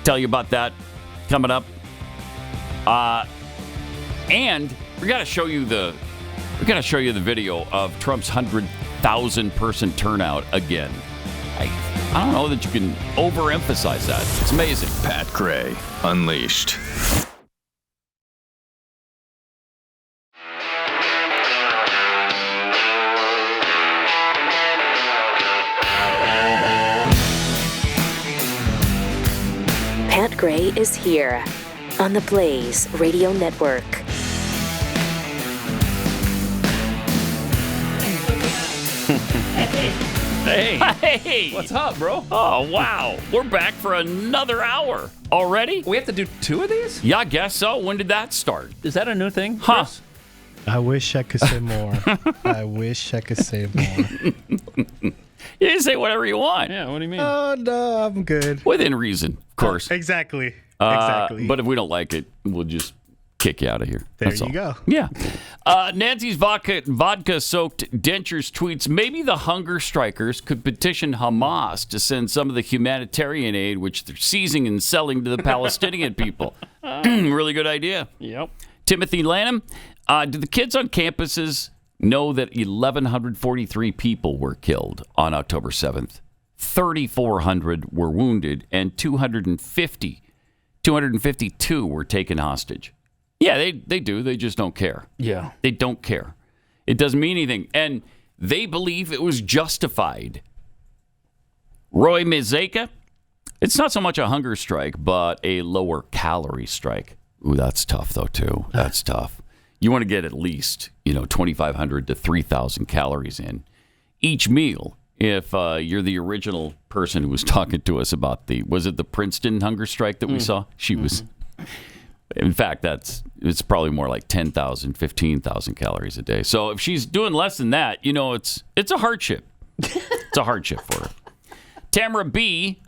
Tell you about that coming up. And we got to show you the video of Trump's 100,000 person turnout again. I don't know that you can overemphasize that. It's amazing. Pat Gray Unleashed. Pat Gray is here on the Blaze Radio Network. Hey! What's up, bro? Oh, wow. We're back for another hour already. We have to do 2 of these? Yeah, I guess so. When did that start? Is that a new thing? Huh. Chris? I wish I could say more. I wish I could say more. You can say whatever you want. Yeah, what do you mean? Oh, no, I'm good. Within reason, of course. Exactly. But if we don't like it, we'll just kick you out of here. There you go. Yeah. Nancy's vodka-soaked dentures tweets, maybe the hunger strikers could petition Hamas to send some of the humanitarian aid which they're seizing and selling to the Palestinian people. Really good idea. Yep. Timothy Lanham, do the kids on campuses know that 1,143 people were killed on October 7th? 3,400 were wounded, and 252 were taken hostage. Yeah, they do. They just don't care. Yeah. They don't care. It doesn't mean anything. And they believe it was justified. Roy Mizeka, it's not so much a hunger strike, but a lower calorie strike. Ooh, that's tough, though, too. That's tough. You want to get at least, 2,500 to 3,000 calories in each meal if you're the original person who was talking to us about was it the Princeton hunger strike that we saw? She was. In fact, it's probably more like 10,000, 15,000 calories a day. So if she's doing less than that, it's a hardship. It's a hardship for her. Tamara B,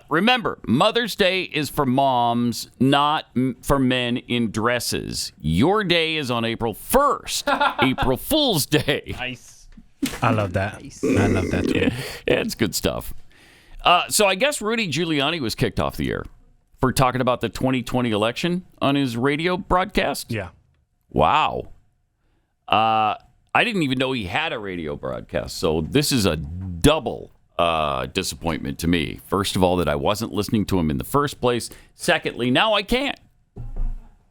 remember, Mother's Day is for moms, not for men in dresses. Your day is on April 1st, April Fool's Day. Nice. I love that. I love that too. Yeah, it's good stuff. So I guess Rudy Giuliani was kicked off the air for talking about the 2020 election on his radio broadcast. Yeah. Wow. I didn't even know he had a radio broadcast, so this is a double disappointment to me. First of all, that I wasn't listening to him in the first place. Secondly, now I can't.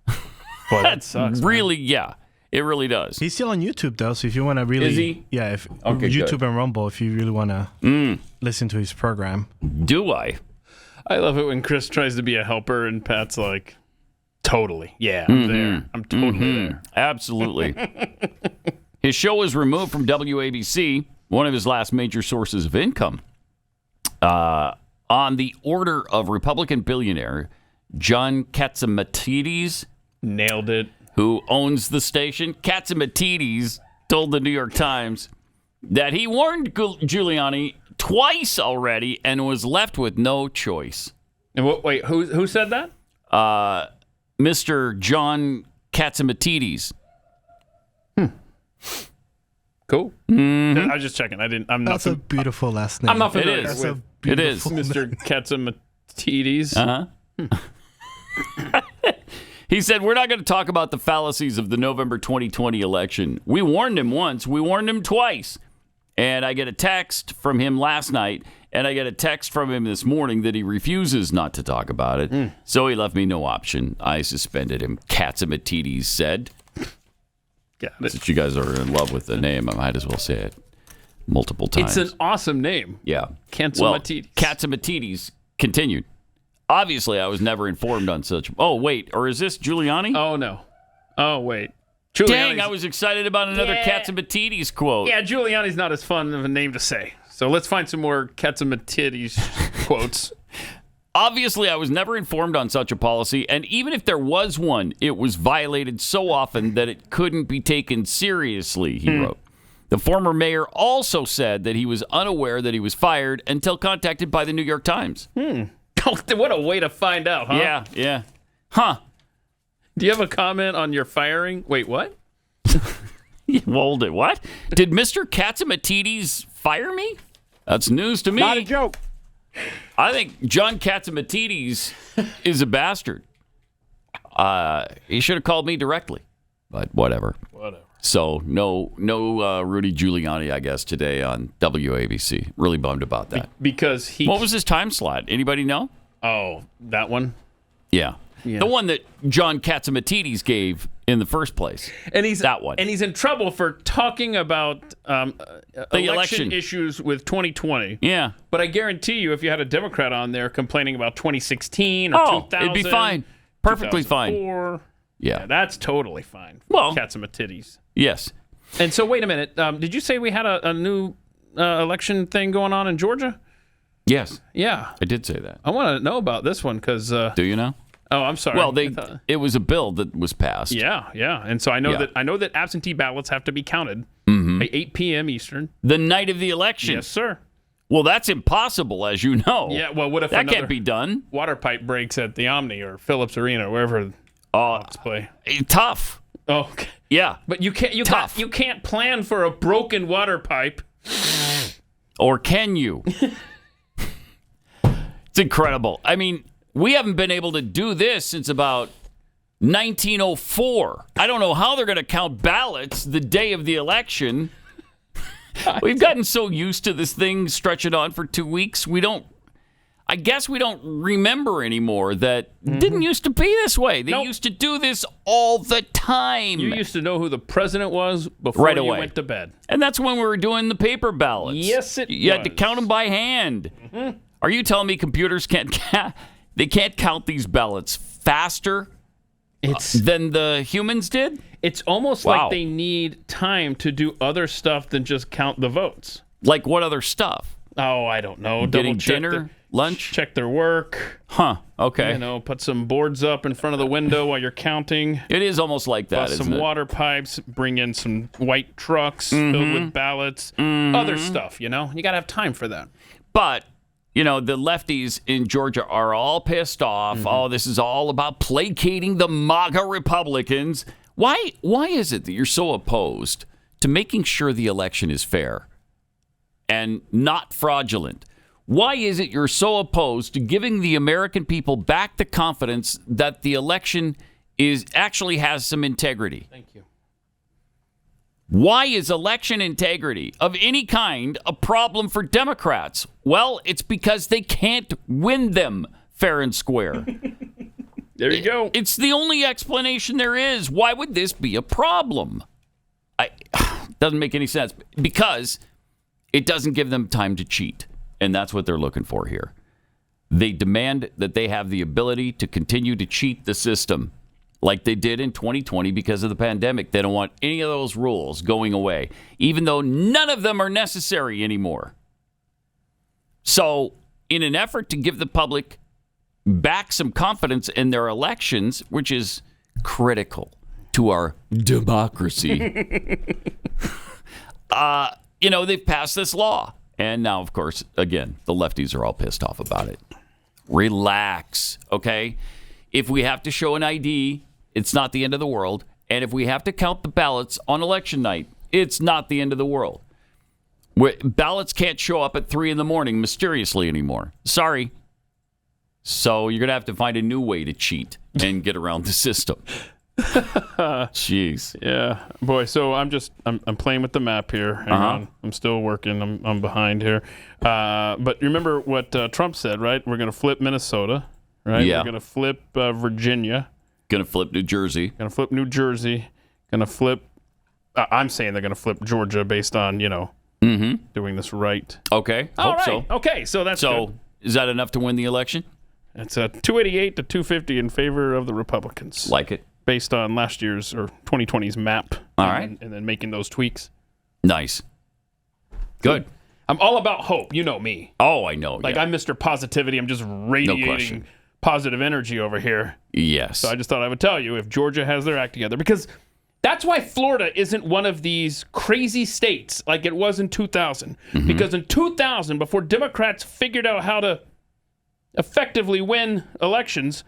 Boy, that sucks. Really, yeah, it really does. He's still on YouTube though, so if you want to really, is he? Yeah, YouTube good. and Rumble, if you really want to listen to his program. Do I? I love it when Chris tries to be a helper and Pat's like, totally. Yeah, I'm there. I'm totally there. Absolutely. His show was removed from WABC, one of his last major sources of income, on the order of Republican billionaire John Catsimatidis. Nailed it. Who owns the station. Catsimatidis told the New York Times that he warned Giuliani twice already and was left with no choice. And wait, who said that? Mr. John Catsimatidis. Cool. Mm-hmm. I was just checking. That's a beautiful last name. I'm not familiar with it is Mr. Catsimatidis. Uh-huh. He said, we're not going to talk about the fallacies of the November 2020 election. We warned him once. We warned him twice. And I get a text from him last night, and I get a text from him this morning that he refuses not to talk about it. So he left me no option. I suspended him, Catsimatidis said. Got it. Since you guys are in love with the name, I might as well say it multiple times. It's an awesome name. Yeah. Catsimatidis. Catsimatidis continued. Obviously, I was never informed on such... Oh, wait. Or is this Giuliani? Oh, no. Oh, wait. Dang, I was excited about another Catsimatidis quote. Yeah, Giuliani's not as fun of a name to say. So let's find some more Catsimatidis quotes. Obviously, I was never informed on such a policy, and even if there was one, it was violated so often that it couldn't be taken seriously, he wrote. The former mayor also said that he was unaware that he was fired until contacted by the New York Times. What a way to find out, huh? Yeah. Huh. Do you have a comment on your firing? Wait, what? Hold it. What? Did Mr. Catsimatidis fire me? That's news to me. Not a joke. I think John Catsimatidis is a bastard. He should have called me directly, but whatever. So no Rudy Giuliani, I guess, today on WABC. Really bummed about that. Because he... What was his time slot? Anybody know? Oh, that one? Yeah. The one that John Catsimatidis gave in the first place. And he's that one. And he's in trouble for talking about the election issues with 2020. Yeah. But I guarantee you, if you had a Democrat on there complaining about 2016 or 2000, it'd be fine. Perfectly fine. Yeah, that's totally fine. Well, Catsimatidis. Yes. And so, wait a minute. Did you say we had a new election thing going on in Georgia? Yes. Yeah. I did say that. I want to know about this one because... Do you know? Oh, I'm sorry. Well, it was a bill that was passed. Yeah. And so I know that absentee ballots have to be counted at 8 p.m. Eastern. The night of the election. Yes, sir. Well, that's impossible, as you know. Yeah. Well, what if that can't be done? Water pipe breaks at the Omni or Phillips Arena or wherever Hawks play. Tough. Oh, okay. Yeah. But you can't plan for a broken water pipe. Or can you? It's incredible. I mean, we haven't been able to do this since about 1904. I don't know how they're going to count ballots the day of the election. We've gotten so used to this thing stretching on for 2 weeks. I guess we don't remember anymore that didn't used to be this way. They used to do this all the time. You used to know who the president was before you went to bed. And that's when we were doing the paper ballots. Yes, You had to count them by hand. Are you telling me computers can't count these ballots faster than the humans did? It's almost like they need time to do other stuff than just count the votes. Like what other stuff? Oh, I don't know. Getting dinner, lunch? Check their work. Huh, okay. Put some boards up in front of the window while you're counting. It is almost like that, Bust isn't some it? water pipes, bring in some white trucks filled with ballots, other stuff, You got to have time for that. But, the lefties in Georgia are all pissed off. Oh, this is all about placating the MAGA Republicans. Why is it that you're so opposed to making sure the election is fair and not fraudulent? Why is it you're so opposed to giving the American people back the confidence that the election actually has some integrity? Thank you. Why is election integrity of any kind a problem for Democrats? Well, it's because they can't win them fair and square. There you go. It's the only explanation there is. Why would this be a problem? Doesn't make any sense because it doesn't give them time to cheat. And that's what they're looking for here. They demand that they have the ability to continue to cheat the system like they did in 2020 because of the pandemic. They don't want any of those rules going away, even though none of them are necessary anymore. So in an effort to give the public back some confidence in their elections, which is critical to our democracy, they've passed this law. And now, of course, again, the lefties are all pissed off about it. Relax, okay? If we have to show an ID, it's not the end of the world. And if we have to count the ballots on election night, it's not the end of the world. Ballots can't show up at 3 a.m. mysteriously anymore. Sorry. So you're going to have to find a new way to cheat and get around the system. Jeez. Yeah, boy. So I'm playing with the map here. Hang on. I'm still working. I'm behind here. But remember what Trump said, right? We're going to flip Minnesota, right? Yeah. We're going to flip Virginia. Going to flip New Jersey. Going to flip New Jersey. Going to flip. I'm saying they're going to flip Georgia based on doing this right. Okay. Hope so. Okay. So that's good. Is that enough to win the election? It's 288 to 250 in favor of the Republicans. Like it. Based on last year's or 2020's map. All right. And then making those tweaks. Nice. Good. I'm all about hope. You know me. Oh, I know. I'm Mr. Positivity. I'm just radiating positive energy over here. Yes. So I just thought I would tell you if Georgia has their act together. Because that's why Florida isn't one of these crazy states like it was in 2000. Mm-hmm. Because in 2000, before Democrats figured out how to effectively win elections,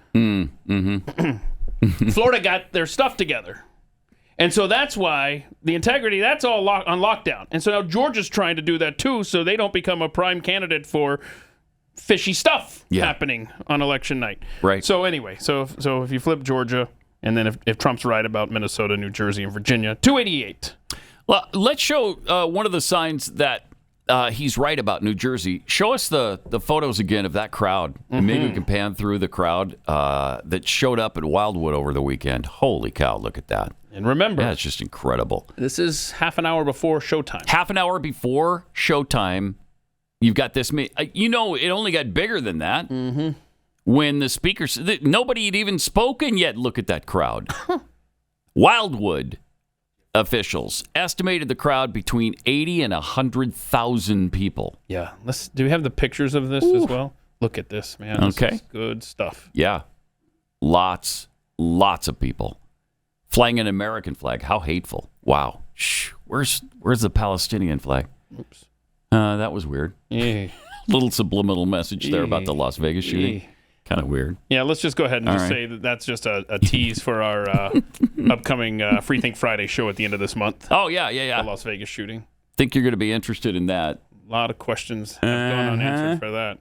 Florida got their stuff together. And so that's why the integrity, that's all on lockdown. And so now Georgia's trying to do that too, so they don't become a prime candidate for fishy stuff happening on election night. Right. So anyway, so if you flip Georgia, and then if Trump's right about Minnesota, New Jersey, and Virginia, 288. Well, let's show one of the signs that he's right about New Jersey. Show us the photos again of that crowd. And maybe we can pan through the crowd that showed up at Wildwood over the weekend. Holy cow, look at that. And remember, it's just incredible. This is half an hour before showtime. Half an hour before showtime, you've got this. It only got bigger than that. Mm-hmm. When the speakers, nobody had even spoken yet. Look at that crowd. Wildwood officials estimated the crowd between 80 and 100,000 people. Yeah. Do we have the pictures of this as well? Look at this, man. Okay. This is good stuff. Yeah. Lots of people. Flying an American flag. How hateful. Wow. Shh. Where's the Palestinian flag? Oops. That was weird. Yeah. Little subliminal message there about the Las Vegas shooting. Yeah. Kind of weird. Yeah, let's just go ahead and say that that's just a tease for our upcoming Free Think Friday show at the end of this month. Oh, yeah. The Las Vegas shooting. Think you're going to be interested in that. A lot of questions have gone unanswered for that.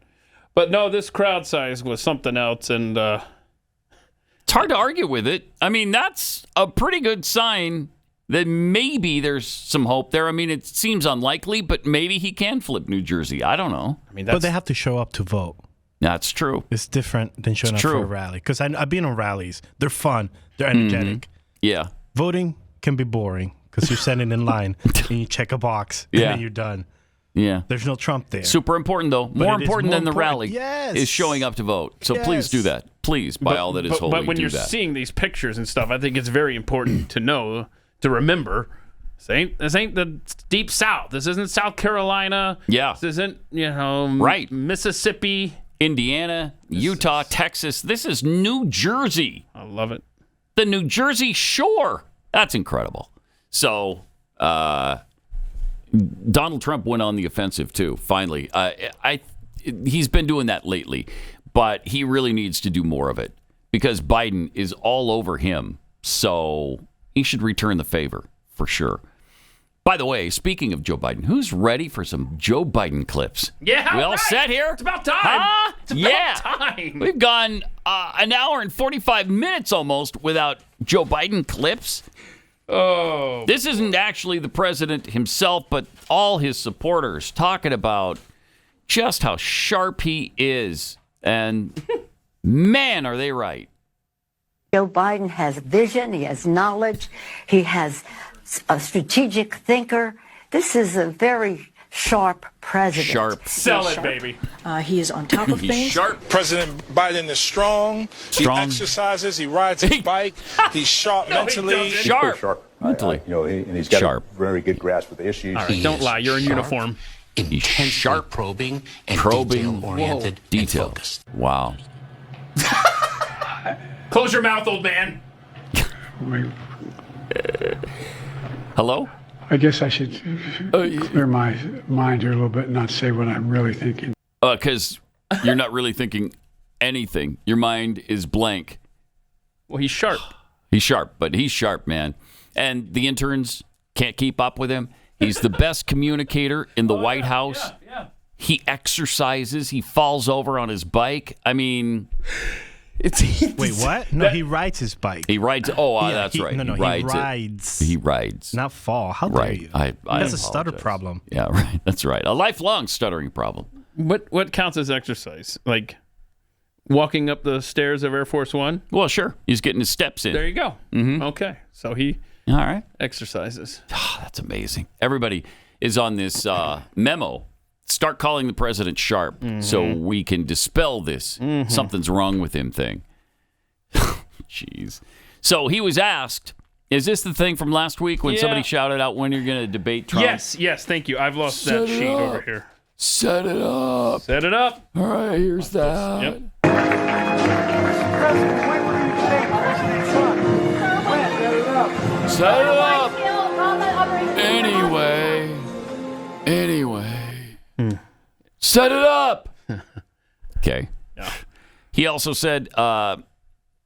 But no, this crowd size was something else, and it's hard to argue with it. I mean, that's a pretty good sign that maybe there's some hope there. I mean, it seems unlikely, but maybe he can flip New Jersey. I don't know. But they have to show up to vote. That's true. It's different than showing up for a rally. Because I've been on rallies. They're fun. They're energetic. Mm-hmm. Yeah. Voting can be boring because you're standing in line and you check a box and then you're done. Yeah. There's no Trump there. Super important, though. More important than the rally is showing up to vote. So please do that. Please, by all that is holy, But when you're that. seeing these pictures and stuff, I think it's very important to know, to remember This ain't the deep South. This isn't South Carolina. Yeah. This isn't, right. Mississippi, Indiana, Utah, Texas. This is New Jersey. I love it. The New Jersey Shore. That's incredible. So, Donald Trump went on the offensive too. Finally, he's been doing that lately, but he really needs to do more of it because Biden is all over him. So he should return the favor for sure. By the way, speaking of Joe Biden, who's ready for some Joe Biden clips? Yeah, we all set here? It's about time. Huh? It's about time. We've gone an hour and 45 minutes almost without Joe Biden clips. Oh. This isn't actually the president himself, but all his supporters talking about just how sharp he is. And man, are they right. Joe Biden has vision, he has knowledge, he has a strategic thinker. This is a very sharp president. Sharp. Sell it, baby. He is on top of He's things. sharp. President Biden is strong. He exercises. He rides his bike. He's sharp mentally. Sharp. Mentally. And he's got Sharp. a very good grasp of the issues. All right, don't lie. You're in uniform. He's sharp, probing, and detail-oriented, and focused. Wow. Close your mouth, old man. Hello? I guess I should clear my mind here a little bit and not say what I'm really thinking. Because you're not really thinking anything. Your mind is blank. Well, he's sharp. He's sharp, but he's sharp, man. And the interns can't keep up with him. He's the best communicator in the White House. Yeah. He exercises. He falls over on his bike. I mean... Wait, what? No, he rides his bike. He rides. Oh, that's right. No, he rides. He rides. Not fall. How dare right. you? That's a stutter problem. Yeah, right. That's right. A lifelong stuttering problem. What counts as exercise? Like walking up the stairs of Air Force One? Well, sure. He's getting his steps in. There you go. Mm-hmm. Okay. So he all right exercises. Oh, that's amazing. Everybody is on this memo. Start calling the president sharp so we can dispel this something's wrong with him thing. Jeez. So he was asked, is this the thing from last week when somebody shouted out when you're going to debate Trump? Yes. Thank you. I've lost that sheet over here. Set it up. Set it up. All right, here's that. Yep. President, when will you say President Trump? When? Set it up. Set it up. Anyway. Set it up. Okay. Yeah. He also said that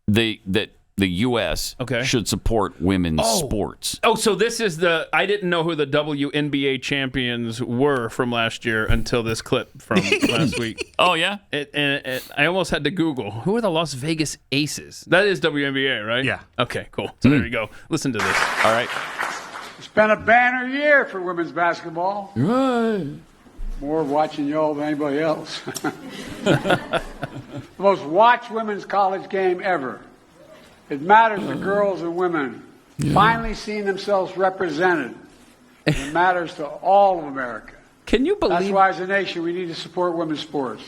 the U.S. should support women's sports. Oh, so this is I didn't know who the WNBA champions were from last year until this clip from last week. Oh, yeah? I almost had to Google, who are the Las Vegas Aces? That is WNBA, right? Yeah. Okay, cool. So there you go. Listen to this. All right. It's been a banner year for women's basketball. Right. More watching y'all than anybody else. The most watched women's college game ever. It matters to girls and women finally seeing themselves represented. It matters to all of America. Can you believe? That's why, as a nation, we need to support women's sports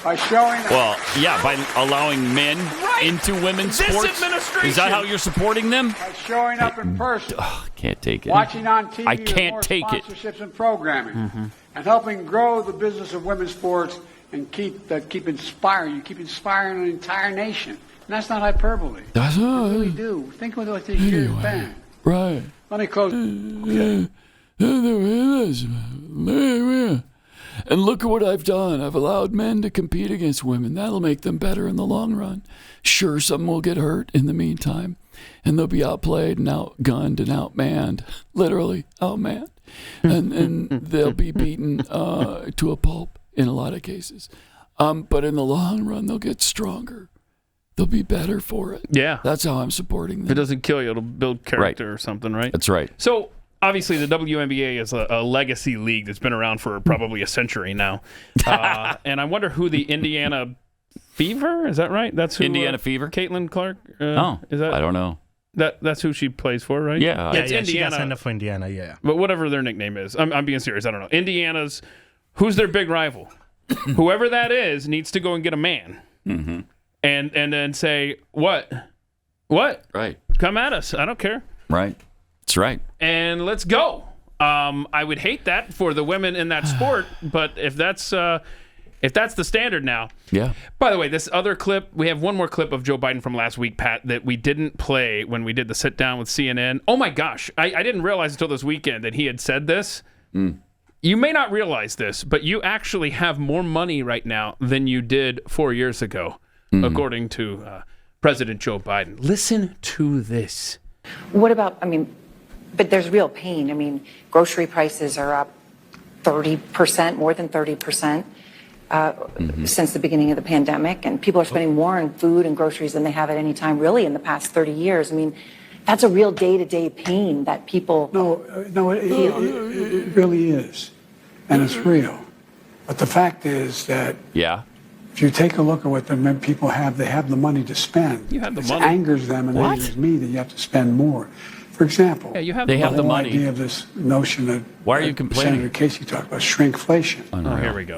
by showing. By allowing men into women's sports. Is that how you're supporting them? By showing up in person. Can't take it. Watching on TV. I can't take it. Sponsorships and programming, and helping grow the business of women's sports and keep inspiring. You keep inspiring an entire nation. And that's not hyperbole. That's what we really do. Think of what this year's been. Right. Let me close. Okay. And look at what I've done. I've allowed men to compete against women. That'll make them better in the long run. Sure, some will get hurt in the meantime, and they'll be outplayed and outgunned and outmanned, literally outmanned, and they'll be beaten to a pulp in a lot of cases. But in the long run, they'll get stronger. They'll be better for it. Yeah. That's how I'm supporting them. If it doesn't kill you, it'll build character or something, right? That's right. So obviously the WNBA is a legacy league that's been around for probably a century now. And I wonder who the Indiana Fever, is that right? That's who Indiana Fever? Caitlin Clark? Is that? I don't know. That's who she plays for, right? Yeah. It's She Indiana. got signed up for Indiana, yeah. But whatever their nickname is. I'm being serious. I don't know. Indiana's, who's their big rival? Whoever that is needs to go and get a man. Mm-hmm. And then say, what? Right. Come at us. I don't care. Right. That's right. And let's go. I would hate that for the women in that sport, but if that's the standard now. Yeah. By the way, this other clip, we have one more clip of Joe Biden from last week, Pat, that we didn't play when we did the sit down with CNN. Oh my gosh, I didn't realize until this weekend that he had said this. You may not realize this, but you actually have more money right now than you did 4 years ago, according to President Joe Biden. Listen to this. What about, but there's real pain. Grocery prices are up 30%, more than 30%. Since the beginning of the pandemic, and people are spending more on food and groceries than they have at any time really in the past 30 years. That's a real day-to-day pain that people... No, it really is, and it's real. But the fact is that if you take a look at what the people have, they have the money to spend. You have the it money. Angers them and angers me that you have to spend more. For example, they have the the whole money. idea of this notion that why are you complaining? Senator Casey talked about shrinkflation. Here we go.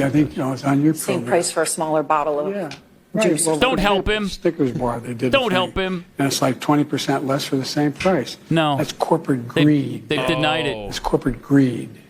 I think it's on your program. Same price for a smaller bottle of juice. Well, don't help him. Snickers bar, they did. Don't help him. And it's like 20% less for the same price. No. That's corporate greed. They've denied it. It's corporate greed.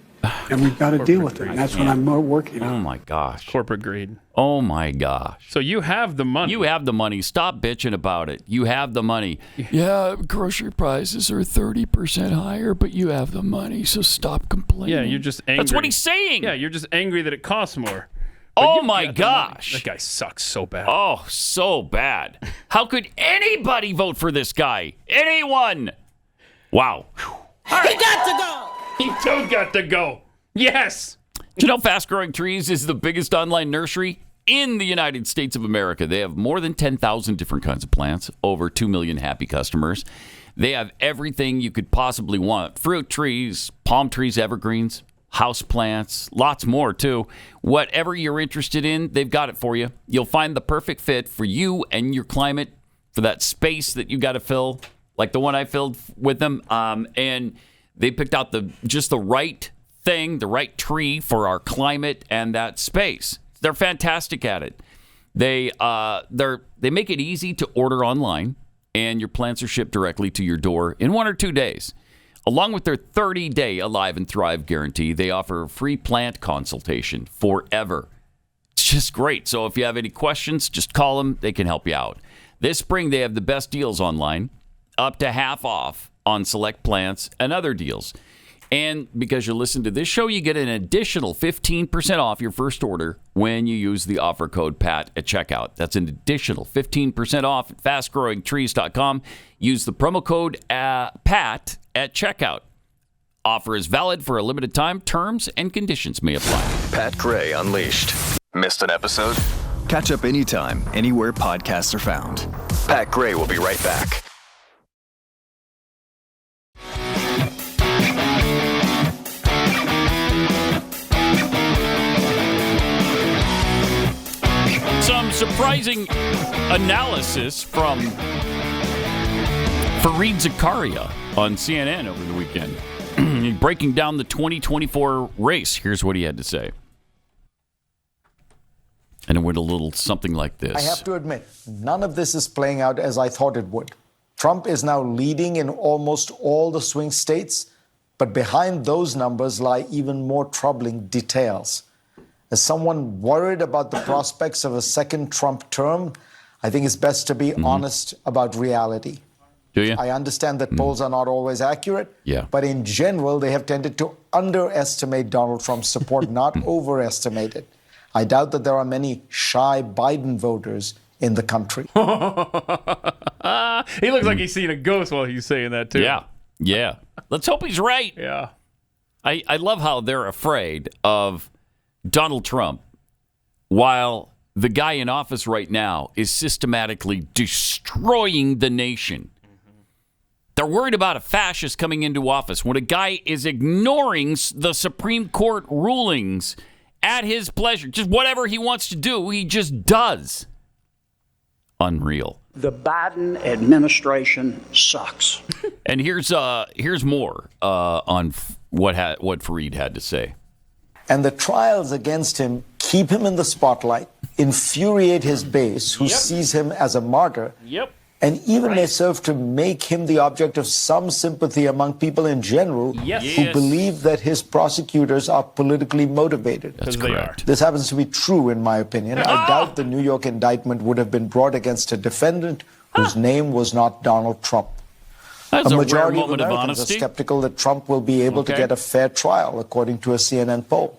And we've got to deal with it. And that's what I'm working on. Oh, my gosh. Corporate greed. Oh, my gosh. So you have the money. You have the money. Stop bitching about it. You have the money. Yeah, grocery prices are 30% higher, but you have the money, so stop complaining. Yeah, you're just angry. That's what he's saying. Yeah, you're just angry that it costs more. Oh, my gosh. That guy sucks so bad. Oh, so bad. How could anybody vote for this guy? Anyone? Wow. He got to go! He too got to go. Yes. Do you know Fast Growing Trees is the biggest online nursery in the United States of America? They have more than 10,000 different kinds of plants, over 2 million happy customers. They have everything you could possibly want. Fruit trees, palm trees, evergreens, house plants, lots more too. Whatever you're interested in, they've got it for you. You'll find the perfect fit for you and your climate, for that space that you got to fill, like the one I filled with them. And they picked out just the right thing, the right tree for our climate and that space. They're fantastic at it. They make it easy to order online, and your plants are shipped directly to your door in 1 or 2 days. Along with their 30-day Alive and Thrive guarantee, they offer a free plant consultation forever. It's just great. So if you have any questions, just call them. They can help you out. This spring, they have the best deals online, up to half off on select plants and other deals. And because you listen to this show, you get an additional 15% off your first order when you use the offer code PAT at checkout. That's an additional 15% off at fastgrowingtrees.com. Use the promo code PAT at checkout. Offer is valid for a limited time. Terms and conditions may apply. Pat Gray Unleashed. Missed an episode? Catch up anytime, anywhere podcasts are found. Pat Gray will be right back. Some surprising analysis from Fareed Zakaria on CNN over the weekend. Breaking down the 2024 race. Here's what he had to say. And it went a little something like this. I have to admit, none of this is playing out as I thought it would. Trump is now leading in almost all the swing states, but behind those numbers lie even more troubling details. As someone worried about the prospects of a second Trump term, I think it's best to be honest about reality. Do you? I understand that polls are not always accurate, but in general, they have tended to underestimate Donald Trump's support, not overestimate it. I doubt that there are many shy Biden voters in the country. He looks like he's seen a ghost while he's saying that, too. Yeah. Let's hope he's right. Yeah. I love how they're afraid of Donald Trump while the guy in office right now is systematically destroying the nation. They're worried about a fascist coming into office when a guy is ignoring the Supreme Court rulings at his pleasure. Just whatever he wants to do, he just does. Unreal. The Biden administration sucks. And here's more on what Fareed had to say. And the trials against him keep him in the spotlight, infuriate his base, who sees him as a martyr, and even may serve to make him the object of some sympathy among people in general who believe that his prosecutors are politically motivated. That's correct. This happens to be true, in my opinion. I doubt the New York indictment would have been brought against a defendant whose name was not Donald Trump. That's a a majority rare of moment of Americans are honesty. skeptical that Trump will be able to get a fair trial, according to a CNN poll.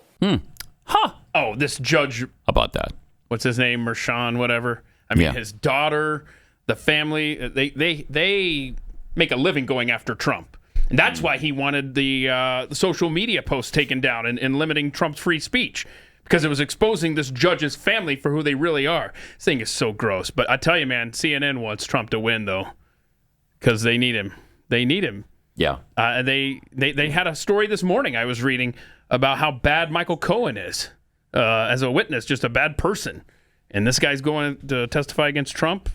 Oh, this judge. How about that? What's his name? Mershon, whatever. I mean, his daughter, the family, they make a living going after Trump. And that's why he wanted the social media posts taken down and limiting Trump's free speech, because it was exposing this judge's family for who they really are. This thing is so gross. But I tell you, man, CNN wants Trump to win, though, because they need him. They need him. Yeah. They had a story this morning I was reading about how bad Michael Cohen is as a witness, just a bad person. And this guy's going to testify against Trump.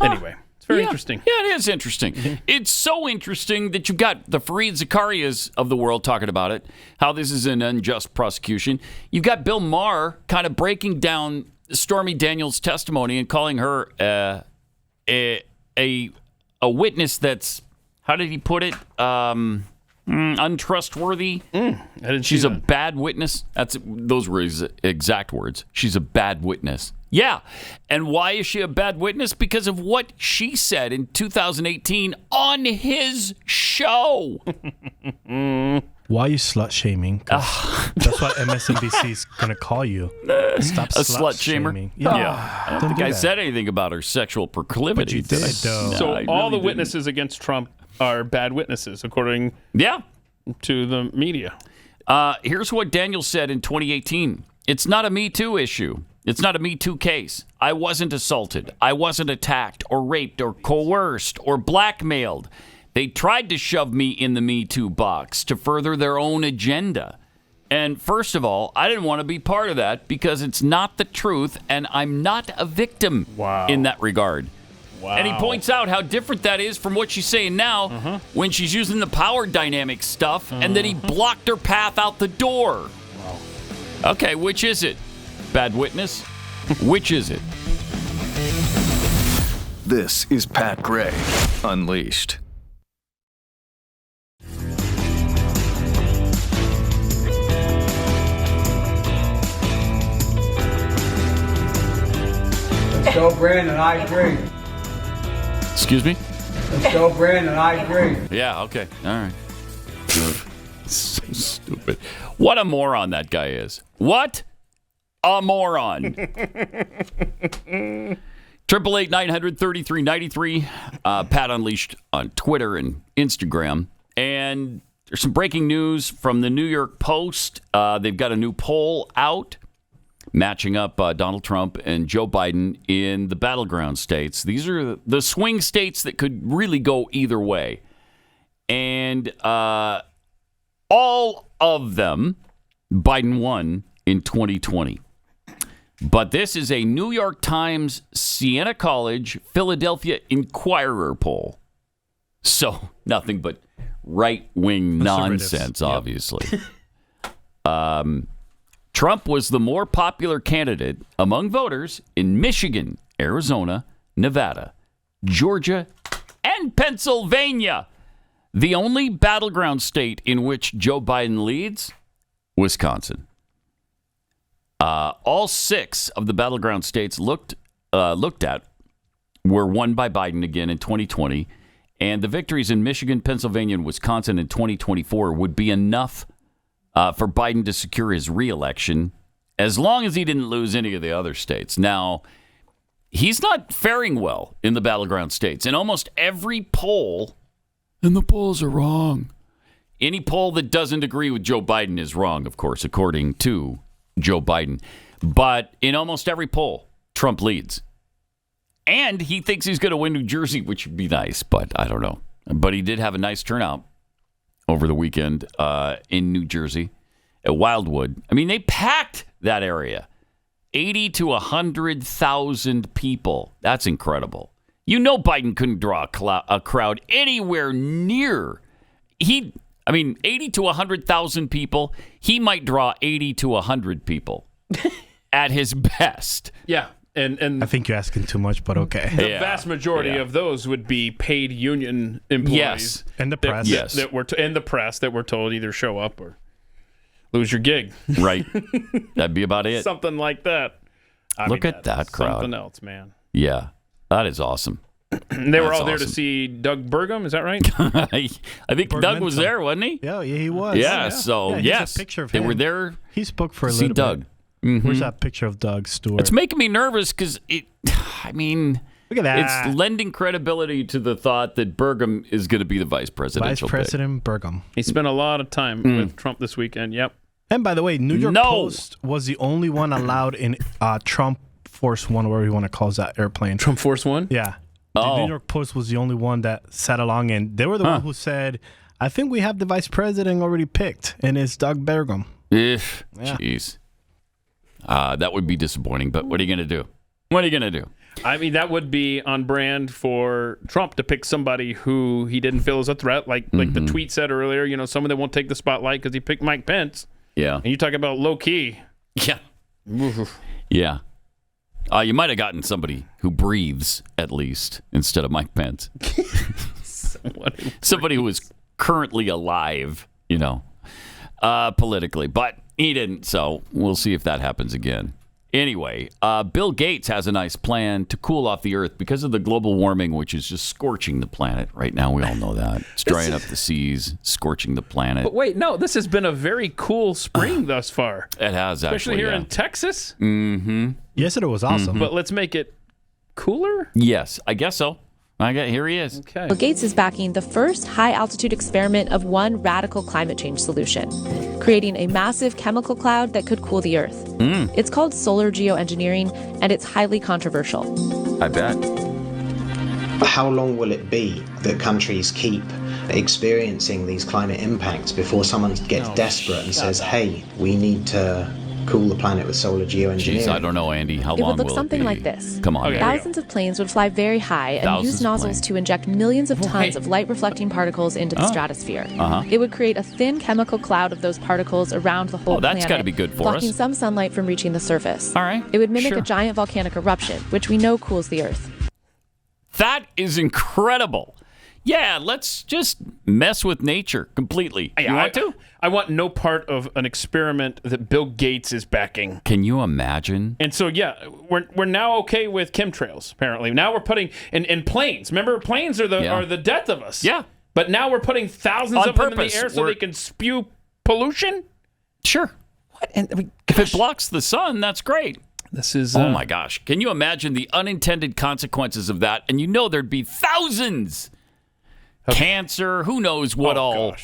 Anyway, it's very interesting. Yeah, it is interesting. It's so interesting that you've got the Fareed Zakarias of the world talking about it, how this is an unjust prosecution. You've got Bill Maher kind of breaking down Stormy Daniels' testimony and calling her a witness that's, how did he put it? Untrustworthy. She's a bad witness. Those were his exact words. She's a bad witness. Yeah. And why is she a bad witness? Because of what she said in 2018 on his show. Why are you slut shaming? That's what MSNBC is going to call you. Stop a slut shamer? Yeah. I don't think I said anything about her sexual proclivity. But you did, though. So all the witnesses against Trump are bad witnesses, according to the media. Here's what Daniel said in 2018. It's not a Me Too issue. It's not a Me Too case. I wasn't assaulted. I wasn't attacked or raped or coerced or blackmailed. They tried to shove me in the Me Too box to further their own agenda. And first of all, I didn't want to be part of that because it's not the truth, and I'm not a victim in that regard. Wow. And he points out how different that is from what she's saying now when she's using the power dynamic stuff, and that he blocked her path out the door. Wow. Okay, which is it? Bad witness? Which is it? This is Pat Gray Unleashed. Let's go, Brandon. I agree. Excuse me? Let's go, Brandon. I agree. Yeah, okay. All right. So stupid. What a moron that guy is. What a moron. 888-900-3393. Pat Unleashed on Twitter and Instagram. And there's some breaking news from the New York Post. They've got a new poll out matching up Donald Trump and Joe Biden in the battleground states. These are the swing states that could really go either way. And all of them, Biden won in 2020. But this is a New York Times, Siena College, Philadelphia Inquirer poll. So nothing but right-wing nonsense, obviously. Trump was the more popular candidate among voters in Michigan, Arizona, Nevada, Georgia, and Pennsylvania. The only battleground state in which Joe Biden leads, Wisconsin. All 6 of the battleground states looked at were won by Biden again in 2020, and the victories in Michigan, Pennsylvania, and Wisconsin in 2024 would be enough for Biden to secure his reelection, as long as he didn't lose any of the other states. Now, he's not faring well in the battleground states. In almost every poll, and the polls are wrong. Any poll that doesn't agree with Joe Biden is wrong, of course, according to Joe Biden. But in almost every poll, Trump leads. And he thinks he's going to win New Jersey, which would be nice, but I don't know. But he did have a nice turnout over the weekend in New Jersey at Wildwood. I mean, they packed that area. 80 to 100,000 people. That's incredible. You know Biden couldn't draw a crowd anywhere near. 80 to 100,000 people. He might draw 80 to 100 people at his best. Yeah. And I think you're asking too much, but okay. The vast majority of those would be paid union employees. Yes. And the press. And the press that were told either show up or lose your gig. Right. That'd be about it. Something like that. Look at that crowd. Something else, man. Yeah. That is awesome. They were all there to see Doug Burgum. Is that right? I think Doug was there, wasn't he? Yeah, he was. Yeah, so yes. A picture of they him. were there. He spoke for a to little see Doug. bit. Mm-hmm. Where's that picture of Doug Stewart? It's making me nervous because look at that. It's lending credibility to the thought that Burgum is going to be the vice presidential Vice President Burgum. He spent a lot of time with Trump this weekend. Yep. And by the way, New York Post was the only one allowed in Trump Force One, whatever you want to call that airplane. Trump Force One? Yeah. The New York Post was the only one that sat along, and they were the one who said, I think we have the vice president already picked, and it's Doug Burgum. Jeez. That would be disappointing, but what are you going to do? What are you going to do? I mean, that would be on brand for Trump to pick somebody who he didn't feel as a threat, like the tweet said earlier, someone that won't take the spotlight because he picked Mike Pence. Yeah. And you talk about low-key. Yeah. Yeah. You might have gotten somebody who breathes, at least, instead of Mike Pence. Somebody who is currently alive, politically. But he didn't, so we'll see if that happens again. Anyway, Bill Gates has a nice plan to cool off the Earth because of the global warming, which is just scorching the planet right now. We all know that. It's drying up the seas, scorching the planet. But wait, no, this has been a very cool spring thus far. It has, actually. Especially here in Texas. Mm-hmm. Yesterday was awesome. But let's make it cooler? Yes, I guess so. Here he is. Okay. Bill Gates is backing the first high-altitude experiment of one radical climate change solution, creating a massive chemical cloud that could cool the Earth. It's called solar geoengineering, and it's highly controversial. I bet. How long will it be that countries keep experiencing these climate impacts before someone gets desperate and says, hey, we need to cool the planet with solar geoengineering? Jeez, I don't know, Andy. How long will it be? It would look something like this. Come on. Thousands of planes would fly very high and use nozzles to inject millions of tons of light-reflecting particles into the stratosphere. It would create a thin chemical cloud of those particles around the whole planet. That's got to be good for blocking us. some sunlight from reaching the surface. All right. It would mimic a giant volcanic eruption, which we know cools the Earth. That is incredible. Yeah, let's just mess with nature completely. You want to? I want no part of an experiment that Bill Gates is backing. Can you imagine? And so, we're now okay with chemtrails, apparently. Now we're putting in planes. Remember, planes are the death of us. Yeah. But now we're putting thousands of them in the air so they can spew pollution? Sure. What? And if it blocks the sun, that's great. This is... oh, my gosh. Can you imagine the unintended consequences of that? And there'd be thousands. Cancer, who knows what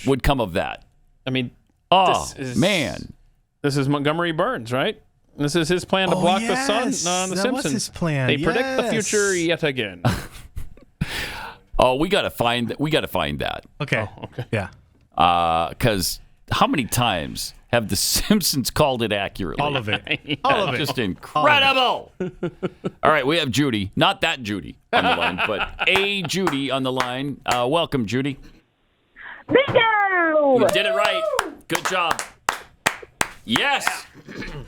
would come of that. I mean, man. This is Montgomery Burns, right? This is his plan to block the sun on The Simpsons. That was his plan. They predict the future yet again. We got to find that. Okay. Okay. Yeah. Because how many times have the Simpsons called it accurately? All of it. All of it. Just incredible. All right, we have Judy. Not that Judy on the line, but a Judy on the line. Welcome, Judy. Bingo! You did it right. Good job. Yes.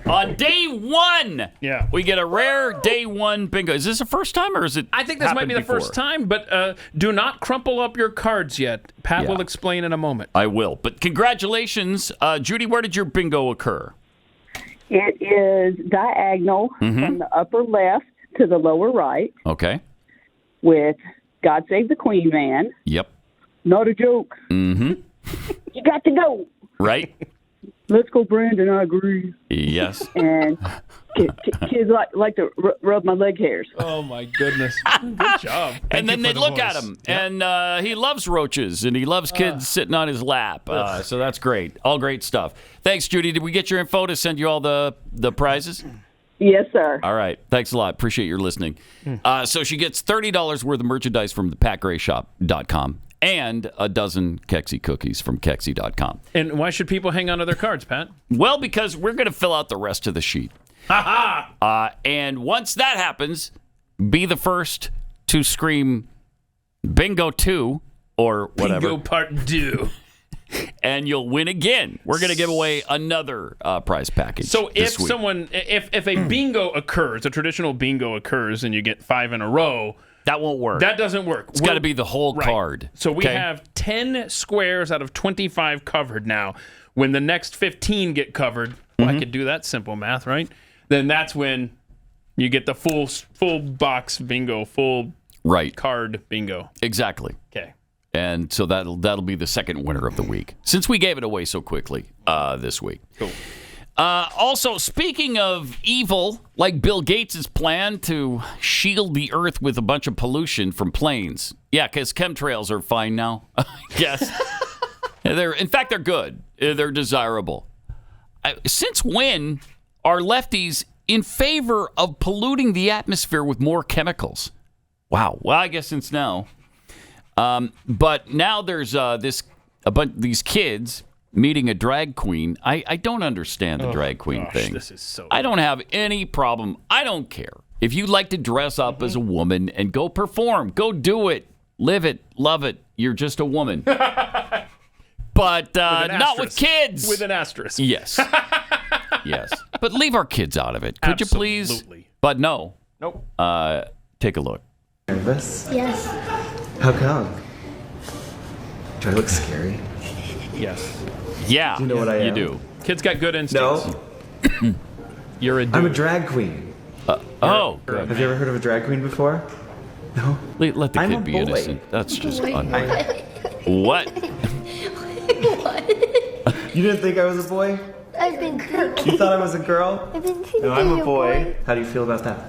On day one, we get a rare day one bingo. Is this the first time, or is it? I think this might be the first time, but do not crumple up your cards yet. Pat will explain in a moment. I will. But congratulations, Judy. Where did your bingo occur? It is diagonal from the upper left to the lower right. Okay. With God Save the Queen Man. Yep. Not a joke. Mm-hmm. You got to go. Right. Let's go, Brandon. I agree. Yes. And kids like to rub my leg hairs. Oh, my goodness. Good job. And then they look at him, and he loves roaches, and he loves kids sitting on his lap. So that's great. All great stuff. Thanks, Judy. Did we get your info to send you all the prizes? Yes, sir. All right. Thanks a lot. Appreciate your listening. So she gets $30 worth of merchandise from the PatGrayShop.com. And a dozen Kexi cookies from Kexi.com. And why should people hang on to their cards, Pat? Well, because we're going to fill out the rest of the sheet. And once that happens, be the first to scream Bingo 2 or whatever. Bingo Part 2. and you'll win again. We're going to give away another prize package. So if a bingo occurs, a traditional bingo occurs, and you get 5 in a row, that won't work. That doesn't work. It's got to be the whole card. So we have 10 squares out of 25 covered now. When the next 15 get covered, I could do that simple math, right? Then that's when you get the full box bingo, full card bingo. Exactly. Okay. And so that'll be the second winner of the week, since we gave it away so quickly this week. Cool. Also, speaking of evil, like Bill Gates' plan to shield the Earth with a bunch of pollution from planes. Yeah, because chemtrails are fine now. Yes. In fact, they're good. They're desirable. Since when are lefties in favor of polluting the atmosphere with more chemicals? Wow. Well, I guess since now. But now there's these kids meeting a drag queen. I don't understand the drag queen thing. This is so I don't have any problem. I don't care. If you'd like to dress up as a woman and go perform, go do it. Live it. Love it. You're just a woman. But not with kids. With an asterisk. Yes. Yes. But leave our kids out of it. Could you please? But no. Nope. Take a look. Nervous? Yes. How come? Do I look scary? Yes. Yeah. Do you know what I am? You do. Kids got good instincts. No. You're a dude. I'm a drag queen. Good. Have you ever heard of a drag queen before? No. Let the I'm kid a be boy. innocent. That's just Wait, What? What? You didn't think I was a boy? I've been thinking. You thought I was a girl? I've been thinking No, I'm a you're boy. How do you feel about that?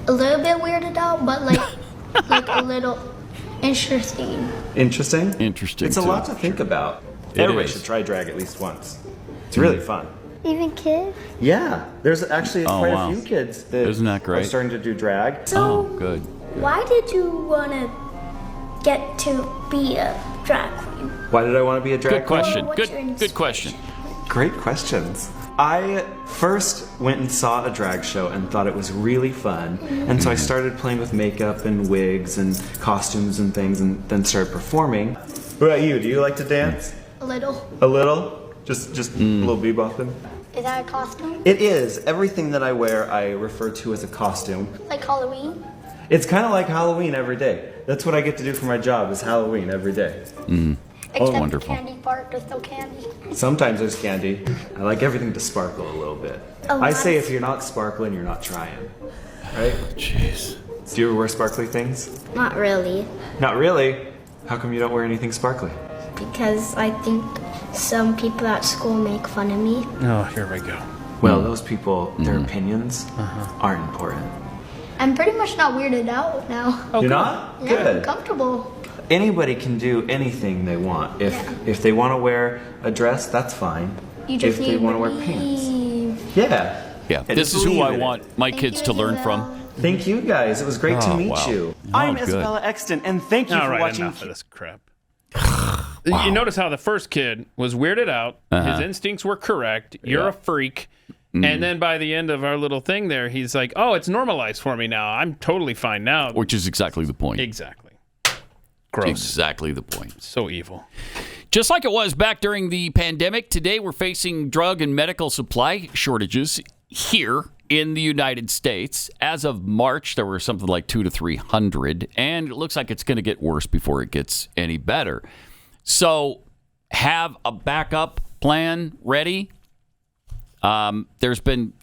A little bit weirded out, but like a little interesting. Interesting? Interesting. It's a too. lot to think about. It Everybody is. should try drag at least once. It's really fun. Even kids? Yeah, there's actually quite wow. a few kids that Isn't that great? are starting to do drag. So, Good. why did you want to get to be a drag queen? Why did I want to be a drag Good question. What's your Good question. Great questions. I first went and saw a drag show and thought it was really fun. And so I started playing with makeup and wigs and costumes and things and then started performing. What about you? Do you like to dance? A little. A little? Just a little bebopping? Is that a costume? It is. Everything that I wear I refer to as a costume. Like Halloween? It's kind of like Halloween every day. That's what I get to do for my job is Halloween every day. Except wonderful. the candy part, there's no candy. Sometimes there's candy. I like everything to sparkle a little bit. Oh, I say nice. if you're not sparkling, you're not trying. Right? Jeez. Do you ever wear sparkly things? Not really, Not really. How come you don't wear anything sparkly? because I think some people at school make fun of me. Oh, here we go. Well, those people, their opinions aren't important. I'm pretty much not weirded out now. You're not? Yeah, I'm Good. comfortable. Anybody can do anything they want. If they want to wear a dress, that's fine. You just if need they to want to wear pants. Yeah. Yeah. And This is who believe I in it. want my kids to learn from. Thank you guys. It was great to Oh, meet wow. you. Oh, I'm good. Isabella Exton, and thank you All for right, watching. enough of this crap. You notice how the first kid was weirded out. His instincts were correct. You're a freak. And then by the end of our little thing there, he's like, oh, it's normalized for me now. I'm totally fine now. Which is exactly the point. Exactly. Gross. Exactly the point. So evil. Just like it was back during the pandemic, today we're facing drug and medical supply shortages here in the United States. As of March, there were something like 200 to 300, and it looks like it's going to get worse before it gets any better. So have a backup plan ready. There's been,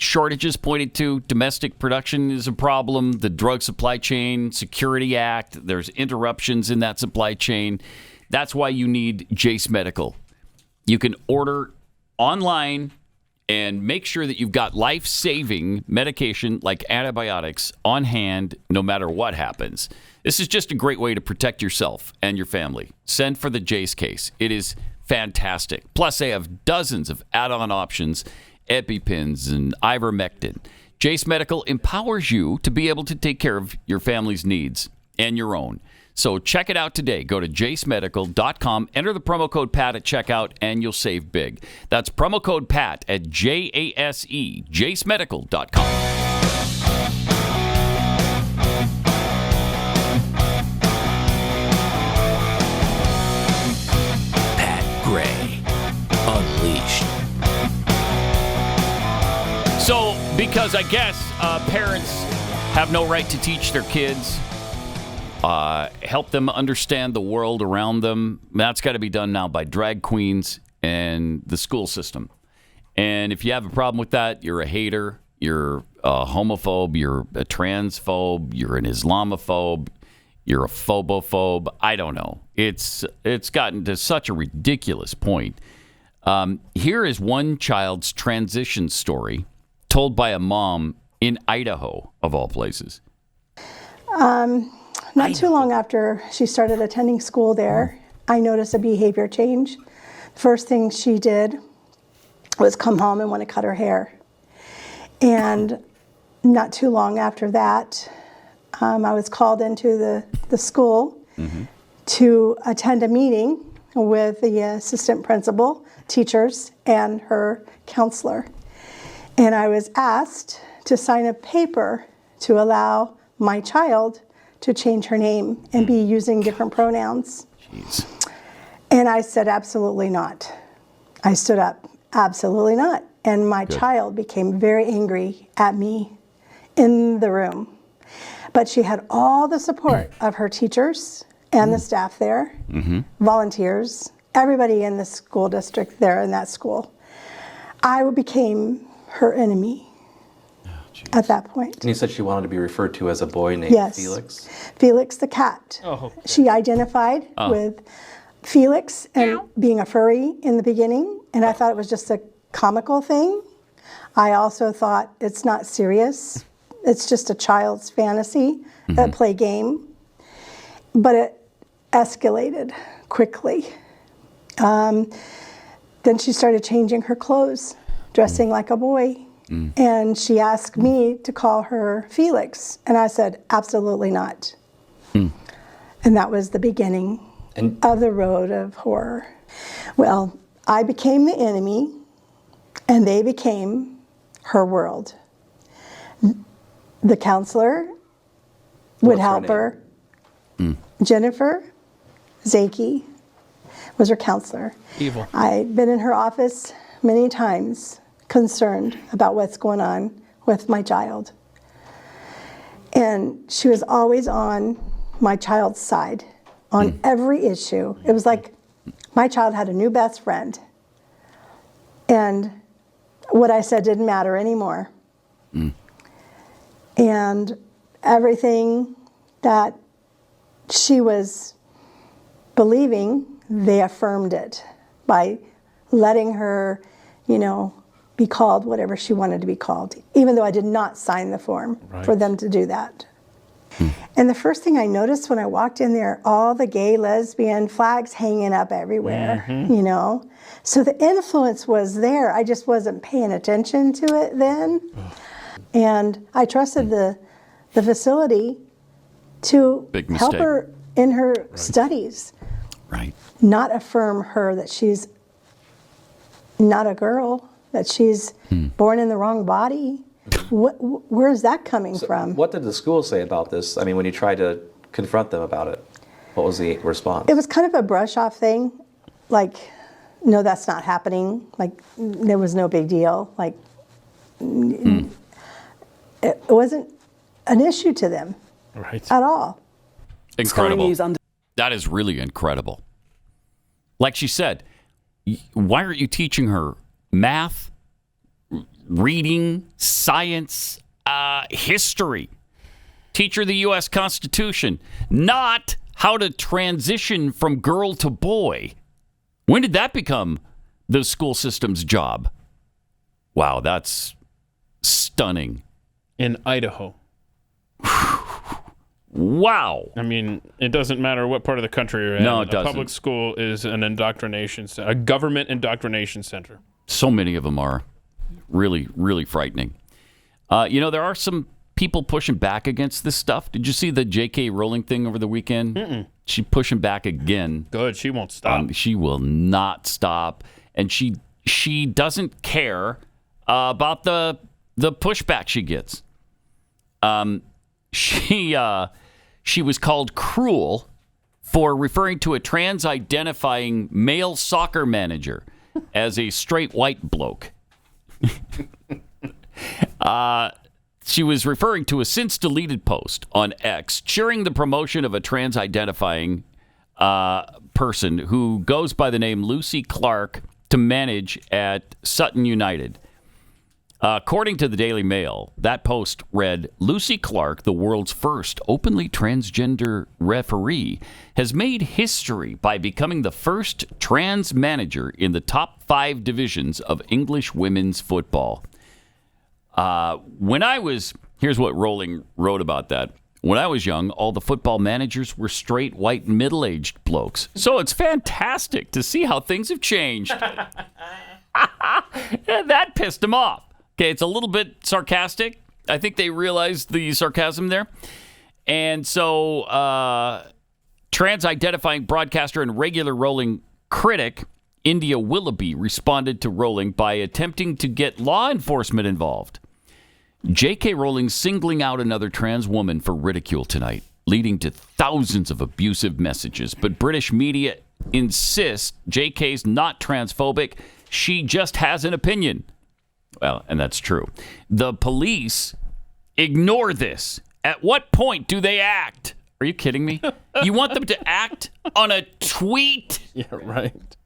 shortages pointed to. Domestic production is a problem. The Drug Supply Chain Security Act, there's interruptions in that supply chain. That's why you need Jace Medical. You can order online and make sure that you've got life-saving medication like antibiotics on hand no matter what happens. This is just a great way to protect yourself and your family. Send for the Jace case. It is fantastic. Plus, they have dozens of add-on options, EpiPens and ivermectin. Jace Medical empowers you to be able to take care of your family's needs and your own. So check it out today. Go to jacemedical.com, enter the promo code PAT at checkout, and you'll save big. That's promo code PAT at jacemedical.com. Gray Unleashed. So, because I guess parents have no right to teach their kids, help them understand the world around them, that's got to be done now by drag queens and the school system. And if you have a problem with that, you're a hater, you're a homophobe, you're a transphobe, you're an Islamophobe, you're a phobophobe. I don't know. It's gotten to such a ridiculous point. Here is one child's transition story told by a mom in Idaho, of all places. Not too long after she started attending school there, I noticed a behavior change. First thing she did was come home and want to cut her hair. And not too long after that, I was called into the school to attend a meeting with the assistant principal, teachers, and her counselor. And I was asked to sign a paper to allow my child to change her name and be using different pronouns. Jeez. And I said, absolutely not. I stood up, absolutely not. And my child became very angry at me in the room. But she had all the support of her teachers and the staff there, volunteers, everybody in the school district there in that school. I became her enemy at that point. And you said she wanted to be referred to as a boy named Felix? Felix the cat. Oh, okay. She identified with Felix and being a furry in the beginning, and I thought it was just a comical thing. I also thought it's not serious. It's just a child's fantasy, a play game. But it escalated quickly. Then she started changing her clothes, dressing like a boy. And she asked me to call her Felix. And I said, absolutely not. And that was the beginning of the road of horror. Well, I became the enemy, and they became her world. The counselor would help her. Jennifer Zaki was her counselor. Evil. I'd been in her office many times, concerned about what's going on with my child. And she was always on my child's side on every issue. It was like my child had a new best friend. And what I said didn't matter anymore. And everything that she was believing, they affirmed it by letting her, be called whatever she wanted to be called, even though I did not sign the form for them to do that. And the first thing I noticed when I walked in there, all the gay, lesbian flags hanging up everywhere, So the influence was there. I just wasn't paying attention to it then. And I trusted the facility to help her in her studies. Not affirm her that she's not a girl, that she's born in the wrong body. Where is that coming from? What did the school say about this? I mean, when you tried to confront them about it, what was the response? It was kind of a brush-off thing. Like, no, that's not happening. Like, there was no big deal. Like, it wasn't an issue to them at all. Incredible. That is really incredible. Like she said, why aren't you teaching her math, reading, science, history? Teach her the U.S. Constitution, not how to transition from girl to boy. When did that become the school system's job? Wow, that's stunning. In Idaho. Wow. I mean, it doesn't matter what part of the country you're in. No, it doesn't. A public school is an indoctrination, a government indoctrination center. So many of them are really, really frightening. There are some people pushing back against this stuff. Did you see the J.K. Rowling thing over the weekend? She's pushing back again. Good. She won't stop. She will not stop. And she doesn't care about the pushback she gets. She was called cruel for referring to a trans-identifying male soccer manager as a straight white bloke. She was referring to a since-deleted post on X cheering the promotion of a trans-identifying person who goes by the name Lucy Clark to manage at Sutton United. According to the Daily Mail, that post read, Lucy Clark, the world's first openly transgender referee, has made history by becoming the first trans manager in the top 5 divisions of English women's football. Here's what Rowling wrote about that. When I was young, all the football managers were straight, white, middle-aged blokes. So it's fantastic to see how things have changed. That pissed him off. Okay, it's a little bit sarcastic. I think they realized the sarcasm there. And so trans-identifying broadcaster and regular Rowling critic India Willoughby responded to Rowling by attempting to get law enforcement involved. J.K. Rowling singling out another trans woman for ridicule tonight, leading to thousands of abusive messages. But British media insist J.K.'s not transphobic. She just has an opinion. Well, and that's true. The police ignore this. At what point do they act? Are you kidding me? You want them to act on a tweet? Yeah, right.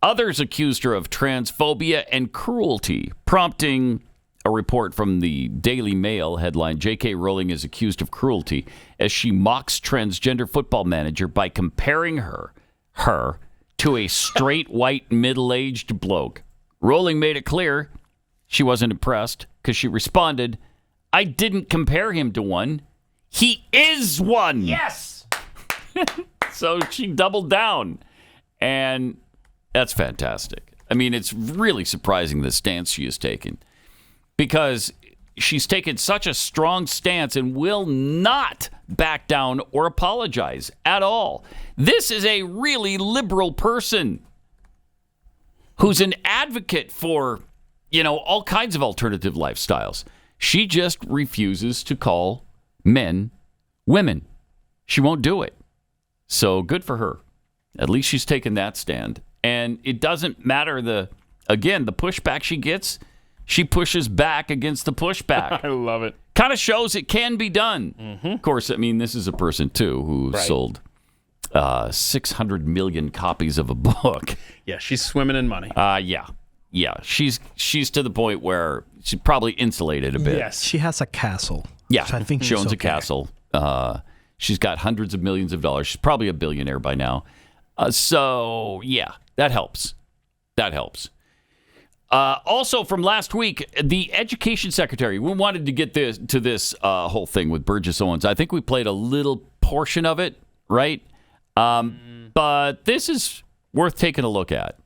Others accused her of transphobia and cruelty, prompting a report from the Daily Mail headline, J.K. Rowling is accused of cruelty as she mocks transgender football manager by comparing her to a straight white middle-aged bloke. Rowling made it clear she wasn't impressed because she responded, I didn't compare him to one. He is one. Yes. So she doubled down. And that's fantastic. I mean, it's really surprising the stance she has taken because she's taken such a strong stance and will not back down or apologize at all. This is a really liberal person who's an advocate for, all kinds of alternative lifestyles. She just refuses to call men women. She won't do it. So good for her. At least she's taken that stand. And it doesn't matter the pushback she gets. She pushes back against the pushback. I love it. Kind of shows it can be done. Mm-hmm. Of course, I mean, this is a person, too, who sold 600 million copies of a book. Yeah, she's swimming in money. Yeah. She's to the point where she's probably insulated a bit. Yes. She has a castle. Yeah, so I think she owns a castle. She's got hundreds of millions of dollars. She's probably a billionaire by now. So, yeah, that helps. Also, from last week, the education secretary, we wanted to get to this whole thing with Burgess Owens. I think we played a little portion of it, right? But this is worth taking a look at.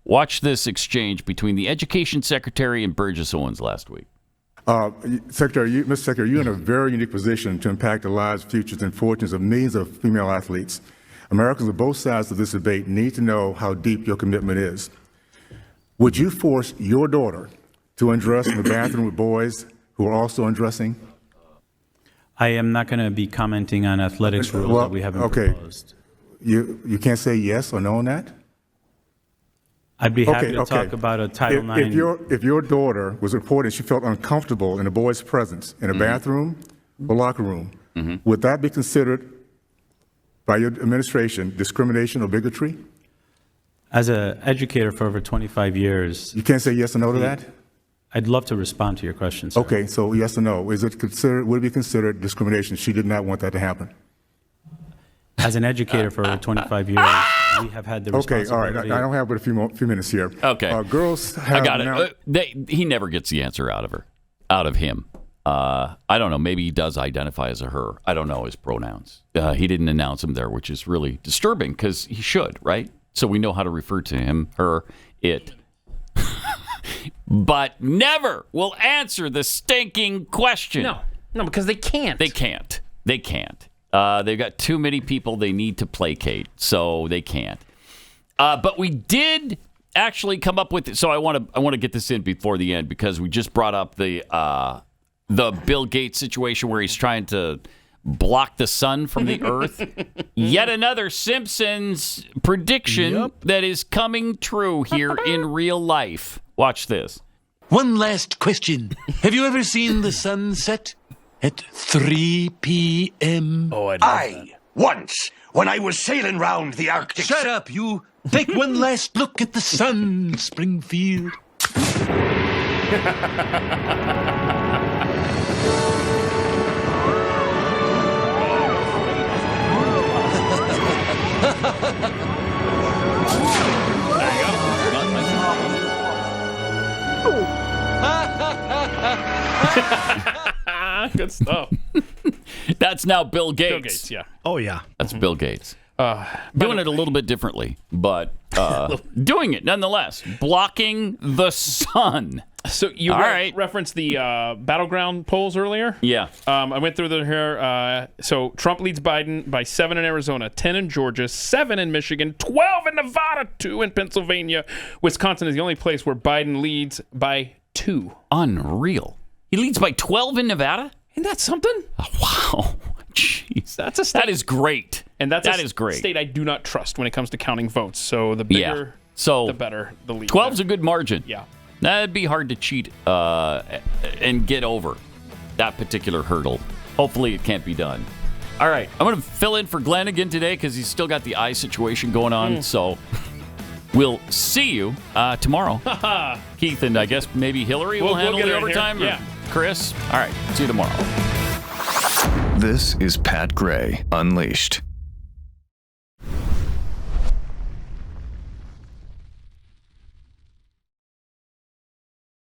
Watch this exchange between the education secretary and Burgess Owens last week. Mr. Secretary, you're in a very unique position to impact the lives, futures, and fortunes of millions of female athletes. Americans on both sides of this debate need to know how deep your commitment is. Would you force your daughter to undress in the bathroom with boys who are also undressing? I am not going to be commenting on athletics rules that we haven't proposed. You can't say yes or no on that? I'd be happy to talk about a Title IX. If your daughter was reported she felt uncomfortable in a boy's presence in a bathroom or locker room, would that be considered by your administration discrimination or bigotry? As an educator for over 25 years... You can't say yes or no to that? I'd love to respond to your question, sir. Okay, so yes or no. Would it be considered discrimination? She did not want that to happen. As an educator for over 25 years, we have had the responsibility... Okay, all right. I don't have but a few minutes here. Okay. Girls have... I got it. He never gets the answer out of him. I don't know. Maybe he does identify as a her. I don't know his pronouns. He didn't announce them there, which is really disturbing because he should, right? So we know how to refer to him, her, it. But never will answer the stinking question. No, because they can't. They can't. They've got too many people they need to placate, so they can't. But we did actually come up with it. So I want to get this in before the end because we just brought up the Bill Gates situation where he's trying to block the sun from the earth. Yet another Simpsons prediction that is coming true here in real life. Watch this. One last question. Have you ever seen the sun set at 3 p.m.? Oh, Once, when I was sailing round the Arctic. Shut up, you. Take one last look at the sun, Springfield. Good stuff. That's now Bill Gates. Bill Gates, yeah. Oh, yeah. That's Bill Gates. Doing it a little bit differently, but doing it nonetheless. Blocking the sun. So you referenced the battleground polls earlier? Yeah. I went through them here. So Trump leads Biden by 7 in Arizona, 10 in Georgia, 7 in Michigan, 12 in Nevada, 2 in Pennsylvania. Wisconsin is the only place where Biden leads by 2. Unreal. He leads by 12 in Nevada? Isn't that something? Oh, wow. Jeez. That's a state. That is great. And that is great. State I do not trust when it comes to counting votes. So the bigger, the better the lead. 12's a good margin. Yeah. That'd be hard to cheat and get over that particular hurdle. Hopefully it can't be done. All right. I'm going to fill in for Glenn again today because he's still got the eye situation going on. So we'll see you tomorrow. Keith and I guess maybe Hillary will handle the overtime. Yeah. Chris. All right. See you tomorrow. This is Pat Gray Unleashed.